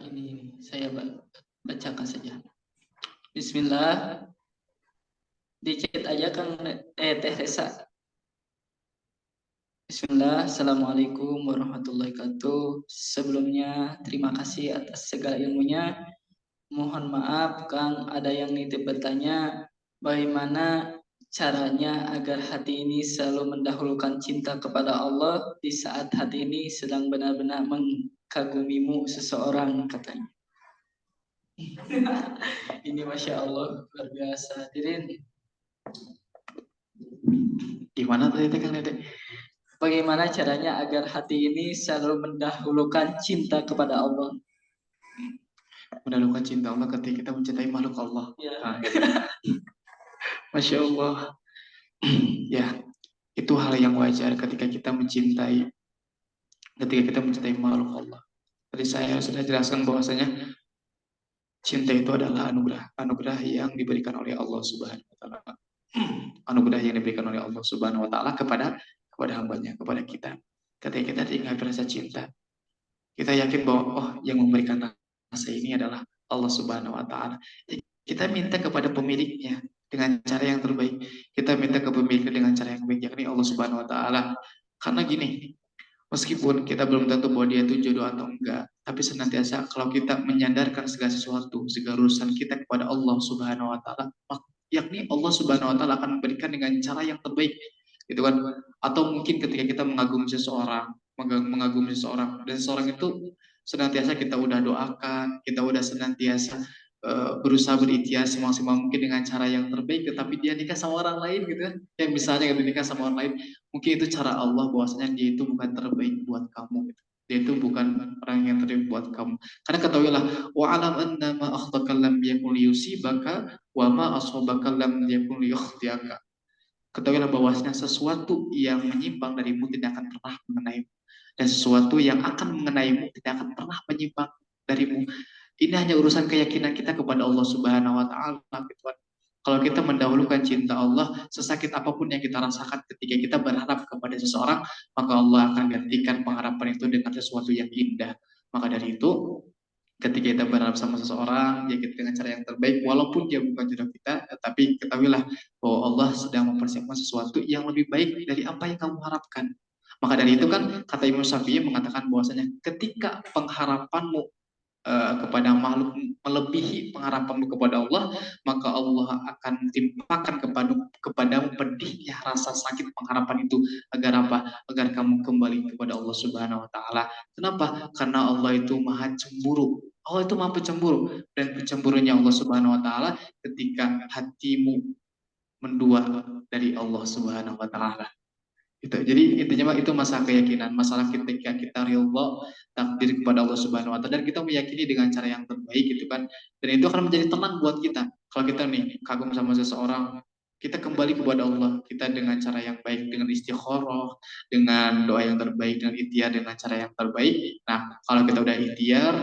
Ini saya bacakan saja. Bismillah. Di chat aja Kang Teh Resa. Bismillah, Assalamualaikum warahmatullahi wabarakatuh. Sebelumnya, terima kasih atas segala ilmunya. Mohon maaf, Kang, ada yang nitip bertanya, bagaimana caranya agar hati ini selalu mendahulukan cinta kepada Allah di saat hati ini sedang benar-benar mengkagumimu seseorang, katanya. Ini Masya Allah, luar biasa. Dirin, Gimana tadi Kang Dede? bagaimana caranya agar hati ini selalu mendahulukan cinta kepada Allah? Mendahulukan cinta Allah ketika kita mencintai makhluk Allah. Ya. Nah, gitu. Masya Allah. Ya, itu hal yang wajar ketika kita mencintai makhluk Allah. Tadi saya sudah jelaskan bahwasanya cinta itu adalah anugerah yang diberikan oleh Allah Subhanahu wa taala. Anugerah yang diberikan oleh Allah Subhanahu wa taala kepada hambanya, kepada kita. Ketika kita tinggal rasa cinta, kita yakin bahwa yang memberikan rasa ini adalah Allah Subhanahu wa taala. Kita minta kepada pemiliknya dengan cara yang terbaik. Kita minta ke pemiliknya dengan cara yang baik, yakni Allah Subhanahu wa taala. Karena gini, meskipun kita belum tentu bahwa dia itu jodoh atau enggak, tapi senantiasa kalau kita menyandarkan segala sesuatu, segala urusan kita kepada Allah Subhanahu wa taala, yakni Allah Subhanahu wa taala akan memberikan dengan cara yang terbaik, gitu kan? Atau mungkin ketika kita mengagumi seseorang, dan seseorang itu senantiasa kita udah doakan, kita udah senantiasa berusaha berikhtiar semaksimal mungkin dengan cara yang terbaik, tetapi dia nikah sama orang lain gitu kan, yang misalnya gitu nikah sama orang lain, mungkin itu cara Allah bahwasanya dia itu bukan terbaik buat kamu gitu. Dia itu bukan orang yang terbaik buat kamu. Karena ketahuilah, wa alam anna ma akhtaka lam yakun liyusibaka wa ma asabaka lam yakun liyukhtiaka. Ketahuilah bahwasanya sesuatu yang menyimpang darimu tidak akan pernah mengenaimu, dan sesuatu yang akan mengenaimu tidak akan pernah menyimpang darimu. Ini hanya urusan keyakinan kita kepada Allah Subhanahu wa taala, gitu kan. Kalau kita mendahulukan cinta Allah, sesakit apapun yang kita rasakan ketika kita berharap kepada seseorang, maka Allah akan gantikan pengharapan itu dengan sesuatu yang indah. Maka dari itu, ketika kita berharap sama seseorang, ya kita dengan cara yang terbaik, walaupun dia bukan jodoh kita, tapi ketahuilah bahwa Allah sedang mempersiapkan sesuatu yang lebih baik dari apa yang kamu harapkan. Maka dari itu kan kata Imam Syafi'i mengatakan bahwasanya ketika pengharapanmu kepada makhluk melebihi pengharapanmu kepada Allah, maka Allah akan timpakan kepadamu pedihnya rasa sakit pengharapan itu. Agar apa? Agar kamu kembali kepada Allah Subhanahu wa taala. Kenapa? Karena Allah itu Maha Cemburu. Allah itu Maha Pencemburu, dan pencemburunya Allah Subhanahu wa taala ketika hatimu mendua dari Allah Subhanahu wa taala. Itu. Jadi intinya itu masalah keyakinan, masalah ketika kita ridha takdir kepada Allah Subhanahu wa taala dan kita meyakini dengan cara yang terbaik gitu kan. Dan itu akan menjadi tenang buat kita. Kalau kita nih kagum sama seseorang, kita kembali kepada Allah, kita dengan cara yang baik, dengan istikharah, dengan doa yang terbaik, dengan ikhtiar dengan cara yang terbaik. Nah, kalau kita udah ikhtiar,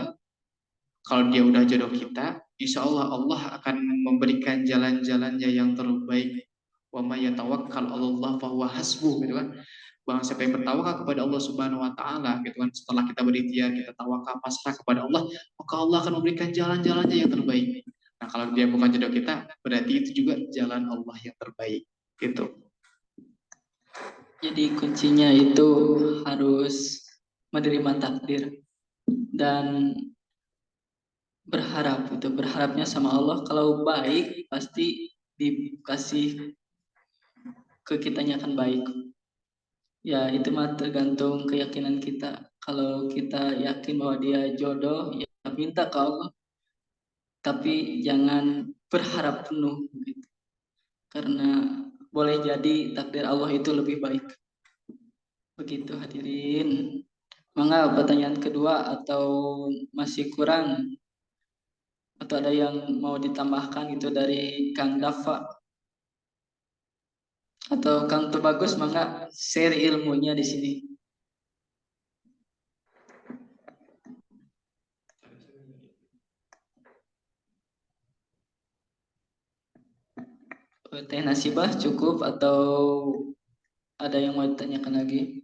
kalau dia udah jodoh kita, insya Allah Allah akan memberikan jalan-jalannya yang terbaik. Wa may yatawakkal 'alallah fa huwa hasbuh, gitu kan. Bahwa siapa yang bertawakal kepada Allah Subhanahu wa taala, gitu kan, setelah kita berikhtiar, kita tawakal pasrah kepada Allah, maka Allah akan memberikan jalan-jalannya yang terbaik. Nah, kalau dia bukan jodoh kita, berarti itu juga jalan Allah yang terbaik, gitu. Jadi kuncinya itu harus menerima takdir dan berharapnya sama Allah. Kalau baik pasti dikasih ke kitanya akan baik. Ya itu mah tergantung keyakinan kita. Kalau kita yakin bahwa dia jodoh, ya minta ke Allah. Tapi jangan berharap penuh gitu. Karena boleh jadi takdir Allah itu lebih baik. Begitu hadirin. Mangga pertanyaan kedua atau masih kurang? Atau ada yang mau ditambahkan itu dari Kang Dafa? Atau Kang Terbagus, mangga share ilmunya di sini. Teh Nasibah cukup atau ada yang mau ditanyakan lagi?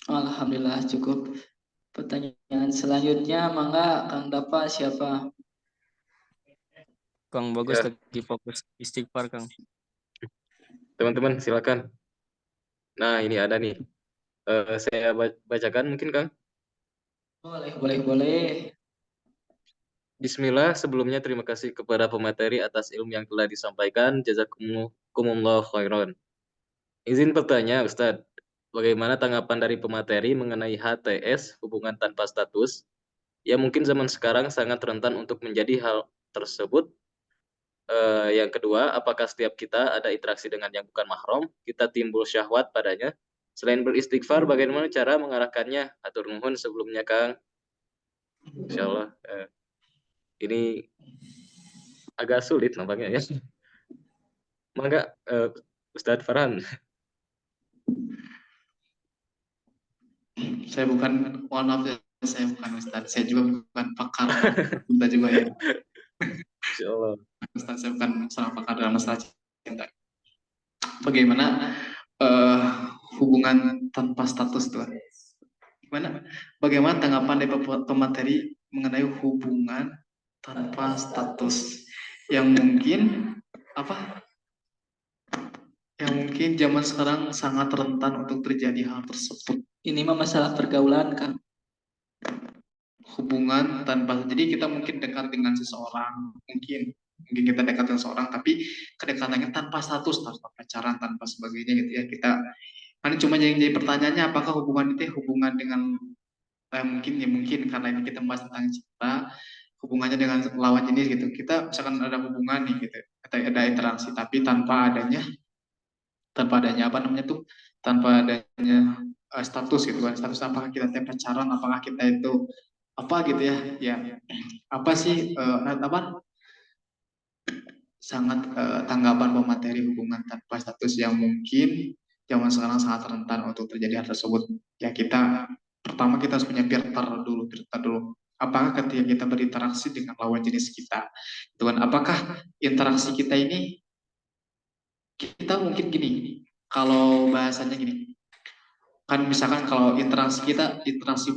Alhamdulillah cukup. Pertanyaan selanjutnya, mangga Kang Dafa siapa? Kang Bagus Ya. lagi fokus istighfar, Kang. Teman-teman silakan. Nah, ini ada nih. Saya bacakan mungkin, Kang. Boleh. Bismillah, sebelumnya terima kasih kepada pemateri atas ilmu yang telah disampaikan. Jazakumullah khairan. Izin bertanya, Ustadz, bagaimana tanggapan dari pemateri mengenai HTS, hubungan tanpa status, yang mungkin zaman sekarang sangat rentan untuk menjadi hal tersebut? Yang kedua, apakah setiap kita ada interaksi dengan yang bukan mahram, kita timbul syahwat padanya? Selain beristighfar, bagaimana cara mengarahkannya? Atur nuhun sebelumnya, Kang. Insya Allah. Ini agak sulit nampaknya ya. Mangga, Ustadz Farhan. Saya bukan, mohon maaf ya, saya bukan Ustadz, saya juga bukan pakar cinta juga ya. Insya Allah. Ustadz, saya bukan seorang pakar dalam masalah cinta. Bagaimana hubungan tanpa status, Tuhan? Bagaimana tanggapan dari pemateri mengenai hubungan tanpa status yang mungkin yang mungkin zaman sekarang sangat rentan untuk terjadi hal tersebut. Ini mah masalah pergaulan, Kang. Hubungan tanpa, jadi kita mungkin dekat dengan seseorang, mungkin kita dekat dengan seseorang, tapi kedekatannya tanpa status, tanpa pacaran, tanpa sebagainya gitu ya. Kita kan cuma yang jadi pertanyaannya, apakah hubungan itu hubungan dengan mungkin karena ini kita membahas tentang cinta, hubungannya dengan lawan jenis gitu. Kita misalkan ada hubungan nih gitu, ada interaksi, tapi tanpa adanya tanpa adanya status gitu kan. Status apakah kita pacaran, apakah kita itu apa gitu ya apa sih sangat tanggapan pemateri hubungan tanpa status yang mungkin zaman sekarang sangat rentan untuk terjadi hal tersebut. Ya, pertama kita harus punya filter dulu. Apakah ketika kita berinteraksi dengan lawan jenis kita, Tuhan, apakah interaksi kita ini, kita mungkin gini, kalau bahasanya gini, kan misalkan kalau interaksi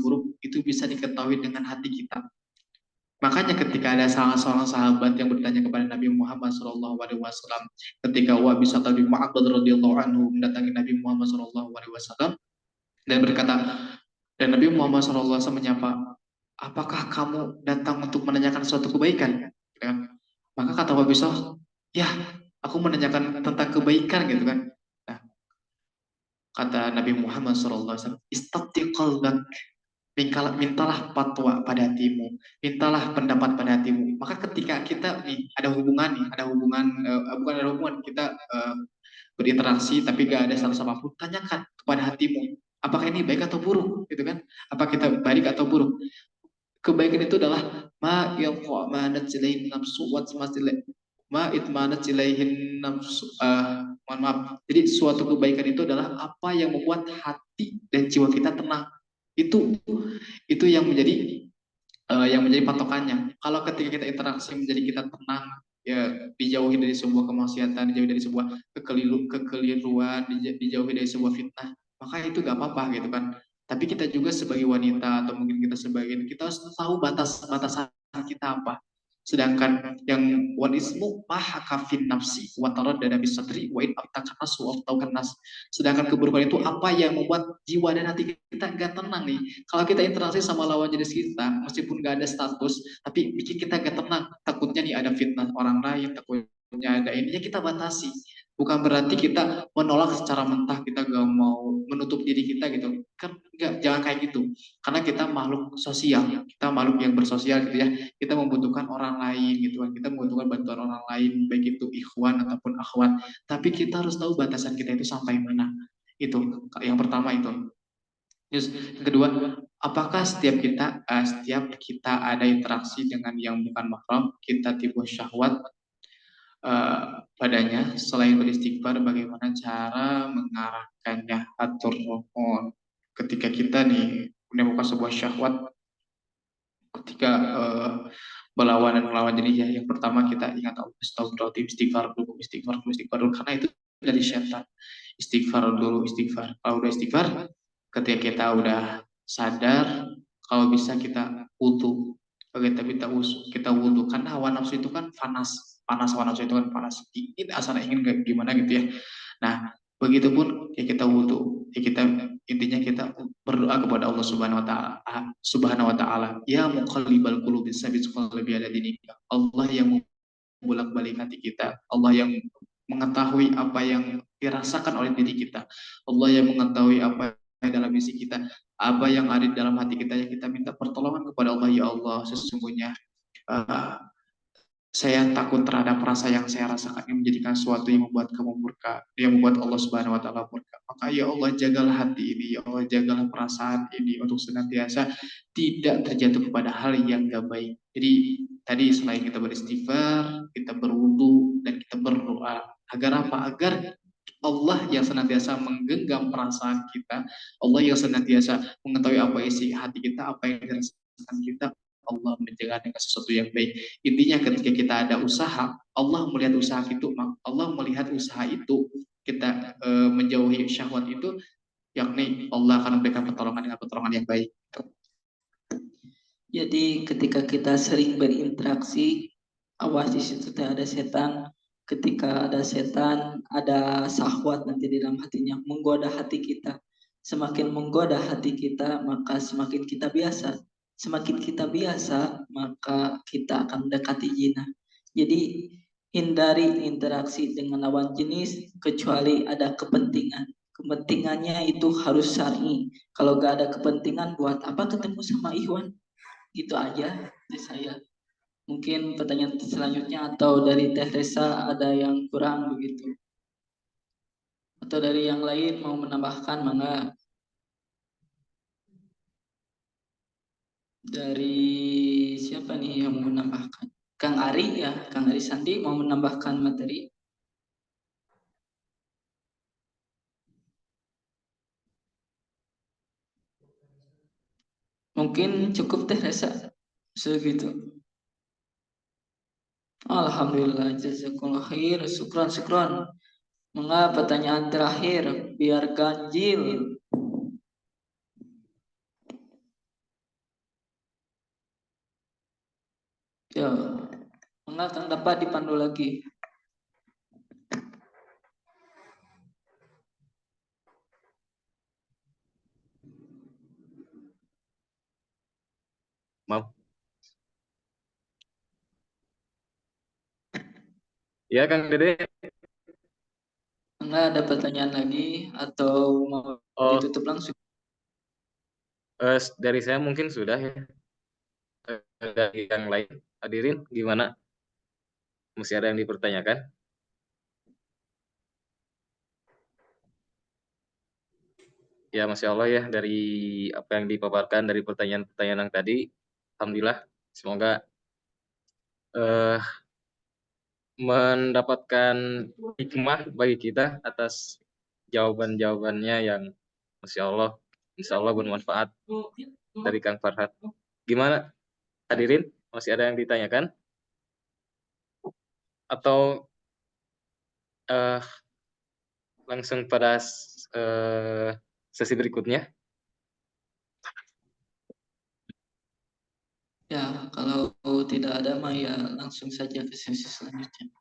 buruk itu bisa diketahui dengan hati kita. Makanya ketika ada salah seorang sahabat yang bertanya kepada Nabi Muhammad SAW, ketika Wabisah bin Ma'bad radhiyallahu anhu mendatangi Nabi Muhammad SAW, dan berkata, dan Nabi Muhammad SAW menyapa, apakah kamu datang untuk menanyakan suatu kebaikan? Gitu kan? Maka kata Abu Bisah, ya, aku menanyakan tentang kebaikan gitu kan. Nah, kata Nabi Muhammad SAW, istafti qalbak, mintalah fatwa pada hatimu, mintalah pendapat pada hatimu. Maka ketika kita nih ada hubungan bukan ada hubungan, kita berinteraksi tapi gak ada sama-sama pun, tanyakan kepada hatimu, apakah ini baik atau buruk, gitu kan? Apa kita baik atau buruk? Kebaikan itu adalah manat ilaihin nafsu itmanat ilaihin nafsu, mohon maaf. Jadi suatu kebaikan itu adalah apa yang membuat hati dan jiwa kita tenang. Itu yang menjadi patokannya. Kalau ketika kita interaksi menjadi kita tenang, ya dijauhi dari sebuah kemaksiatan, dijauhi dari sebuah kekeliruan, dijauhi dari sebuah fitnah, maka itu gak apa-apa gitu kan. Tapi kita juga sebagai wanita atau mungkin kita harus tahu batas-batasan kita apa. Sedangkan yang wal ismu maha kafin nafsi wa taraddada bis sadri wa in abtakanas wa abtaukanas. Sedangkan keburukan itu apa yang membuat jiwa dan hati kita gak tenang nih. Kalau kita interaksi sama lawan jenis kita, meskipun gak ada status, tapi bikin kita gak tenang. Takutnya nih ada fitnah orang lain, takutnya ada ininya, kita batasi. Bukan berarti kita menolak secara mentah, kita gak mau menutup diri kita gitu. Kan enggak, jangan kayak gitu. Karena kita makhluk sosial, kita makhluk yang bersosial gitu ya. Kita membutuhkan orang lain gitu kan. Kita membutuhkan bantuan orang lain, baik itu ikhwan ataupun akhwat. Tapi kita harus tahu batasan kita itu sampai mana. Itu yang pertama itu. Terus yang kedua, apakah setiap kita ada interaksi dengan yang bukan mahram, kita timbul syahwat padanya, selain beristighfar, bagaimana cara mengarahkannya, atur mohon. Ketika kita nih menemukan sebuah syahwat, ketika melawan dan melawan jenis ya, yang pertama kita ingat Allah, astagfirullahaladzim, istighfar dulu, karena itu dari syaitan. Istighfar dulu, istighfar. Kalau udah istighfar, ketika kita udah sadar, kalau bisa kita wudu. Oke, tapi kita wudu, karena hawa nafsu itu kan panas hawa nafsu itu kan panas. Ini asal ingin kayak gimana gitu ya. Nah, begitupun ya kita wudu. Ya kita intinya kita berdoa kepada Allah Subhanahu wa taala. Ya muqallibal qulubi tsabbit qalbi ala dinika. Allah yang bolak-balik hati kita, Allah yang mengetahui apa yang dirasakan oleh diri kita, Allah yang mengetahui apa yang dalam isi kita, apa yang ada di dalam hati kita, yang kita minta pertolongan kepada Allah. Ya Allah, sesungguhnya saya takut terhadap rasa yang saya rasakan yang menjadikan sesuatu yang membuat kamu murka, yang membuat Allah Subhanahu wa taala murka. Maka ya Allah, jagalah hati ini, ya Allah, jagalah perasaan ini untuk senantiasa tidak terjatuh kepada hal yang gak baik. Jadi tadi selain kita beristighfar, kita berwudu dan kita berdoa. Agar apa? Agar Allah yang senantiasa menggenggam perasaan kita, Allah yang senantiasa mengetahui apa isi hati kita, apa yang dirasakan kita, Allah menjaga dengan sesuatu yang baik. Intinya ketika kita ada usaha, Allah melihat usaha itu, kita menjauhi syahwat itu, yakni Allah akan memberikan pertolongan dengan pertolongan yang baik. Jadi ketika kita sering berinteraksi, awas di situ ada setan. Ketika ada setan, ada syahwat nanti di dalam hatinya, menggoda hati kita. Semakin menggoda hati kita, maka semakin kita biasa. Semakin kita biasa, maka kita akan mendekati zina. Jadi hindari interaksi dengan lawan jenis kecuali ada kepentingan. Kepentingannya itu harus syar'i. Kalau gak ada kepentingan, buat apa ketemu sama Ikhwan? Gitu aja dari saya. Mungkin pertanyaan selanjutnya atau dari Teh Resa ada yang kurang begitu. Atau dari yang lain mau menambahkan, mangga. Dari siapa nih yang mau menambahkan? Kang Ari ya, Kang Ari Sandi mau menambahkan materi. Mungkin cukup Teh Resa segitu. Alhamdulillah, jazakallah khair, syukran. Mengapa pertanyaan terakhir biar ganjil? Ya, mengapa dapat dipandu lagi? Maaf. Ya, Kang Dede. Enggak ada pertanyaan lagi atau mau Oh, ditutup langsung? dari saya mungkin sudah ya. Dari yang lain, hadirin gimana? Masih ada yang dipertanyakan? Ya, Masya Allah ya, dari apa yang dipaparkan, dari pertanyaan-pertanyaan yang tadi, Alhamdulillah, semoga eh, mendapatkan hikmah bagi kita atas jawaban-jawabannya yang Masya Allah, Insya Allah bermanfaat dari Kang Farhat. Gimana, hadirin? Masih ada yang ditanyakan? Atau eh, langsung pada sesi berikutnya? Ya, kalau tidak ada mah ya langsung saja ke sesi selanjutnya.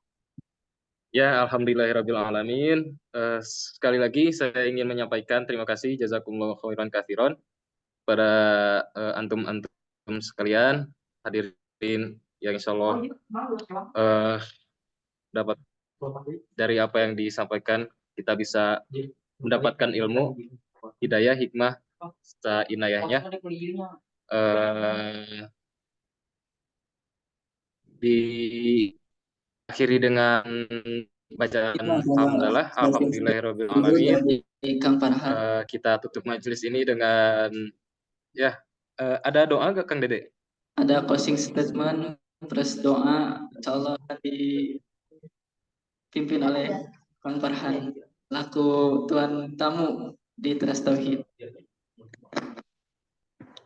Ya, alhamdulillahirabbil alamin. Sekali lagi saya ingin menyampaikan terima kasih jazakumullah khairan katsiran pada antum-antum sekalian, hadirin yang insyaallah dapat dari apa yang disampaikan kita bisa mendapatkan ilmu, hidayah, hikmah, serta inayahnya. Diakhiri dengan bacaan alhamdulillah, alhamdulillahirabbil alamin. Dari Kang Farhan. Kita tutup majelis ini dengan ya ada doa gak Kang Dede? Ada closing statement, terus doa, insya Allah dipimpin oleh Kang Farhan, laku tuan tamu di Teras Tauhid.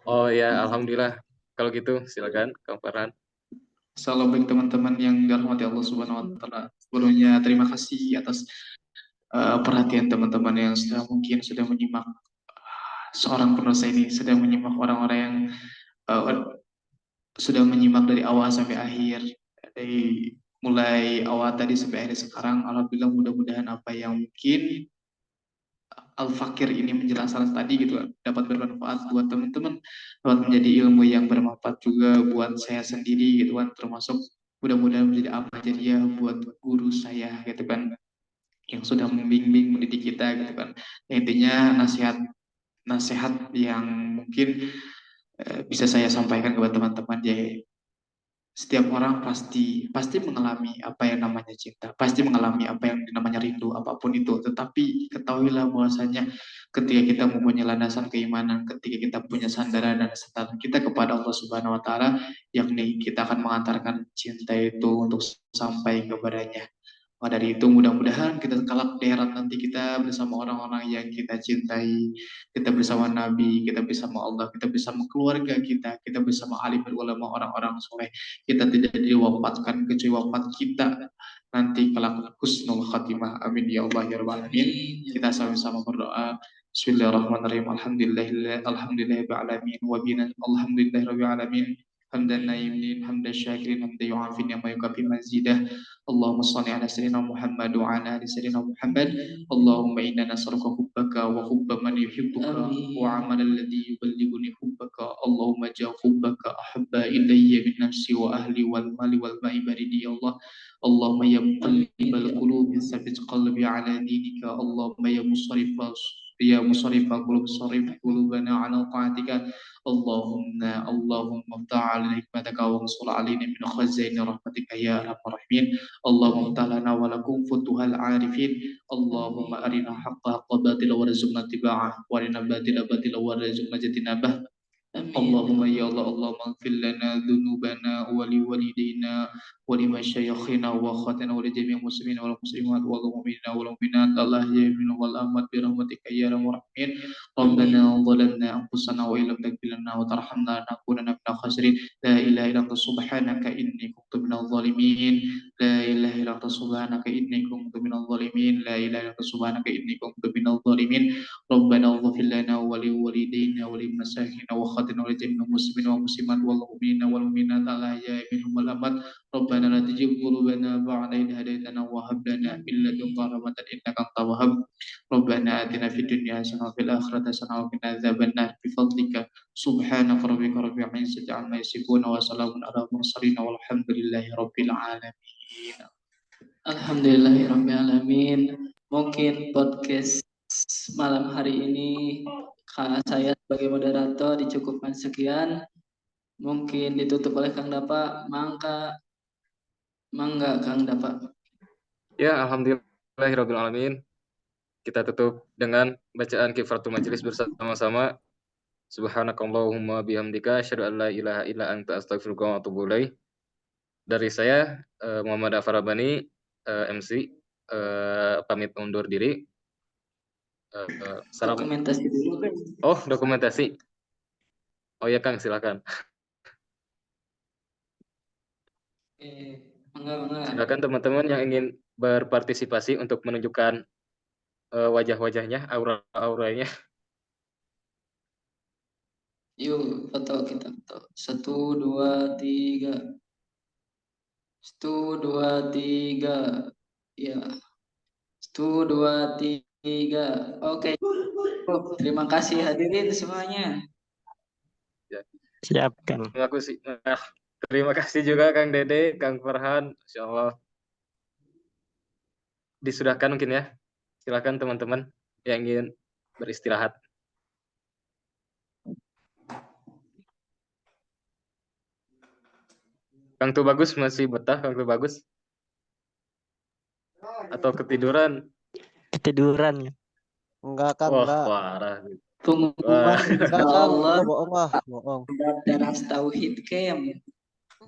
Oh ya, alhamdulillah. Kalau gitu silakan Kang Farhan. Salam baik teman-teman yang dirahmati Allah Subhanahu wa taala. Sebelumnya terima kasih atas perhatian teman-teman yang mungkin sudah menyimak seorang pendosa ini, sudah menyimak orang-orang yang sudah menyimak dari awal sampai akhir, dari mulai awal tadi sampai akhir sekarang. Alhamdulillah, mudah-mudahan apa yang mungkin Al-Fakir ini menjelaskan tadi gitu dapat bermanfaat buat teman-teman, dapat menjadi ilmu yang bermanfaat juga buat saya sendiri gitu kan, termasuk mudah-mudahan menjadi apa jadi ya buat guru saya gitu kan, yang sudah membimbing mendidik kita gitu kan. Intinya nasihat yang mungkin bisa saya sampaikan kepada teman-teman ya, setiap orang pasti mengalami apa yang namanya cinta, pasti mengalami apa yang namanya rindu, apapun itu. Tetapi ketahuilah bahwasanya ketika kita mempunyai landasan keimanan, ketika kita punya sandaran dan standar kita kepada Allah Subhanahu wa taala, yakni kita akan mengantarkan cinta itu untuk sampai kepadanya. Maka dari itu mudah-mudahan kita kelak di akhirat nanti kita bersama orang-orang yang kita cintai, kita bersama Nabi, kita bersama Allah, kita bersama keluarga kita bersama alim ulama orang-orang soleh. Kita tidak diwafatkan kecuali wafat kita nanti kelak husnul khatimah. Amin ya Allah ya rabbal alamin. Kita sama-sama berdoa. Bismillahirrahmanirrahim. Alhamdulillahirabbil alamin wa bina alhamdulillahirabbil alamin. Hamdan naimin, hamdan syakirin, hamdan yu'afin, yang mayukafi mazidah. اللهم صل على سيدنا محمد وعلى ال سيدنا محمد. اللهم انا نسالك حبك وحب من يحبك وعمل الذي يبلغني حبك. اللهم اجعل حبك احب الي من نفسي واهلي والمال والماء بردي يا الله. اللهم يا مقلب القلوب ثبت قلبي على دينك. اللهم يا مصرف القلوب صرف قلوبنا على طاعتك. اللهم افتح علينا حكمتك وانصر علينا من خزائن رحمتك يا ارحم الراحمين. اللهم افتح لنا ولكم فتوح العارفين. اللهم أرنا حق حق باطلا وارزقنا اتباعه وارنا باطلا باطلا وارزقنا اجتنابه. اللهم يا الله، اللهم اغفر لنا ذنوبنا ولوالدينا ولمشايخنا واخواتنا ولجميع المسلمين والمسلمات والمؤمنين والمؤمنات الاحياء منهم والاموات برحمتك يا ارحم الراحمين. ربنا ظلمنا انفسنا وان لم تغفر لنا وترحمنا لنكونن من الخاسرين. لا اله الا انت سبحانك اني كنت من الظالمين. لا اله الا انت سبحانك اني كنت من الظالمين. لا اله الا انت سبحانك اني كنت من الظالمين. ربنا اغفر لنا ولوالدينا ولمشايخنا واخواتنا amwatina wal jami'il muslimin wa muslimat wal mu'minina wal mu'minat al ahya'i minhum wal amwat. Rabbana la tuzigh qulubana ba'da idh hadaytana wa hab lana min ladunka rahmatan innaka antal wahhab. Rabbana atina fid dunya hasanah wa fil akhirati hasanah wa qina adzabannar bi fadlika. Subhanaka rabbika rabbil izzati amma yasifun wa salamun ala mursalin walhamdulillahi rabbil alamin. Alhamdulillahirrahmanirrahim. Mungkin podcast malam hari ini saya sebagai moderator dicukupkan sekian. Mungkin ditutup oleh Kang Dapa. Mangga Kang Dapa. Ya, alhamdulillahirabbil alamin. Kita tutup dengan bacaan kifaratul majelis bersama-sama. Subhanakallahumma bihamdika asyhadu an la ilaha illa anta astaghfiruka wa atubu ilaik. Dari saya Muhammad Afarabani, MC, pamit undur diri. Salam. Dokumentasi dulu. Oh, dokumentasi. Oh ya Kang, silakan. Mangga. Silakan teman-teman yang ingin berpartisipasi untuk menunjukkan wajah-wajahnya, aura-auranya. Yuk, foto kita foto. 1, 2, 3. 1, 2, 3. Ya. 1, 2, 3. Oke. Terima kasih hadirin semuanya. Siap, Kang. Terima kasih juga Kang Dede, Kang Farhan. Insyaallah disudahkan mungkin ya. Silakan teman-teman yang ingin beristirahat. Kang Tuh Bagus masih betah, Kang Tuh Bagus? Atau ketiduran? Ketiduran ya. Enggak, Kang, Wah, enggak. parah. Pengumuman Enggak, insya Kang. Allah Bohong lah, bohong. Daras Tauhid Camp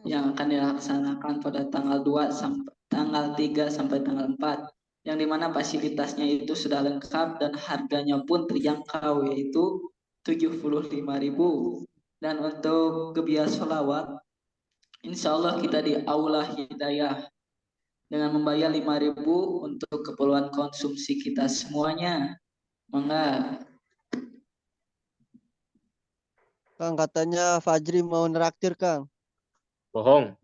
yang akan dilaksanakan pada tanggal 2 sampai tanggal 3 sampai tanggal 4, yang dimana fasilitasnya itu sudah lengkap dan harganya pun terjangkau, yaitu 75.000. Dan untuk gebiar sholawat insya Allah kita di Aula Hidayah dengan membayar 5.000 untuk keperluan konsumsi kita semuanya. Mangga. Kang, katanya Fajri mau neraktir, Kang. Bohong.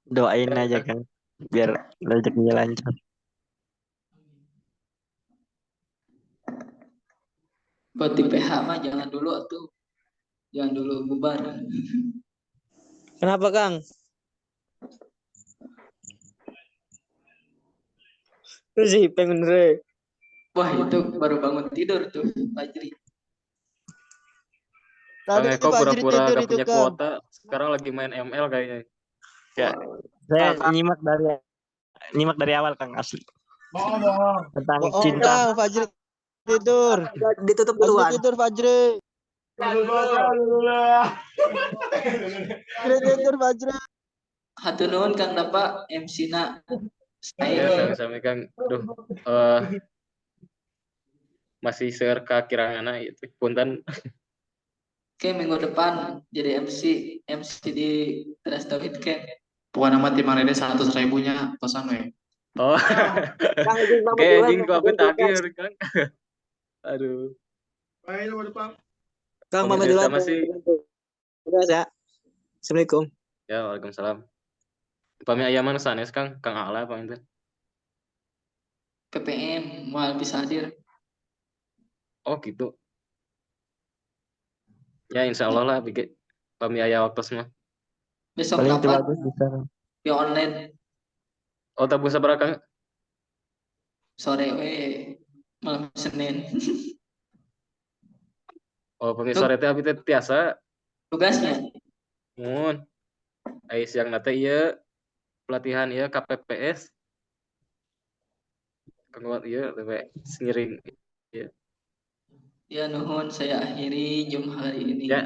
Doain aja kan biar rezekinya lancar. Buat di PH mah jangan dulu tuh. Jangan dulu bubar. Kenapa, Kang? Lu sih pengen re. Wah, itu baru bangun tidur tuh Fajri. Kang Tadi Eko Fajri pura-pura tidur gak itu, punya Kang. kuota, sekarang lagi main ML kayaknya. Ya, saya nyimak dari awal, Kang, asli. Tentang Bohong, cinta. Kang. Fajri tidur. Ditutup Fajri duluan. tidur, Fajri. Fajri tidur, Fajri. Hatur nuhun Kang Dapa MC-na. Ya, Saya sami-sami Kang. Aduh, masih seueur kakirangana itu. Punten. Oke, minggu depan jadi MC di Daras Tauhid Camp. Bukan nama tim Arede 100.000-nya kosan we. Oh. Kang, izin pamit Oke, duluan, anjing Kang. aku tagih Kang. Aduh. Kang, Oke, pamit duluan. masih. Tugas ya. Assalamualaikum. Ya, waalaikumsalam. Pami ayaman sanes Kang Ala pamit. PPM mau bisa hadir. Oh, gitu. Ya, insya Allah lah bikin pami aya waktu semua. Besok Paling itu dapat bagus bisa. di online Oh, tak bisa berapa Kang? sore malam Senin. Oh, pami sore teh abi teh tiasa. Tugasnya Mun. Ai siang nate ieu pelatihan ieu KPPS. Kanggo ieu lewe sengiring. ya nuhun saya akhiri jam hari ini. Ya.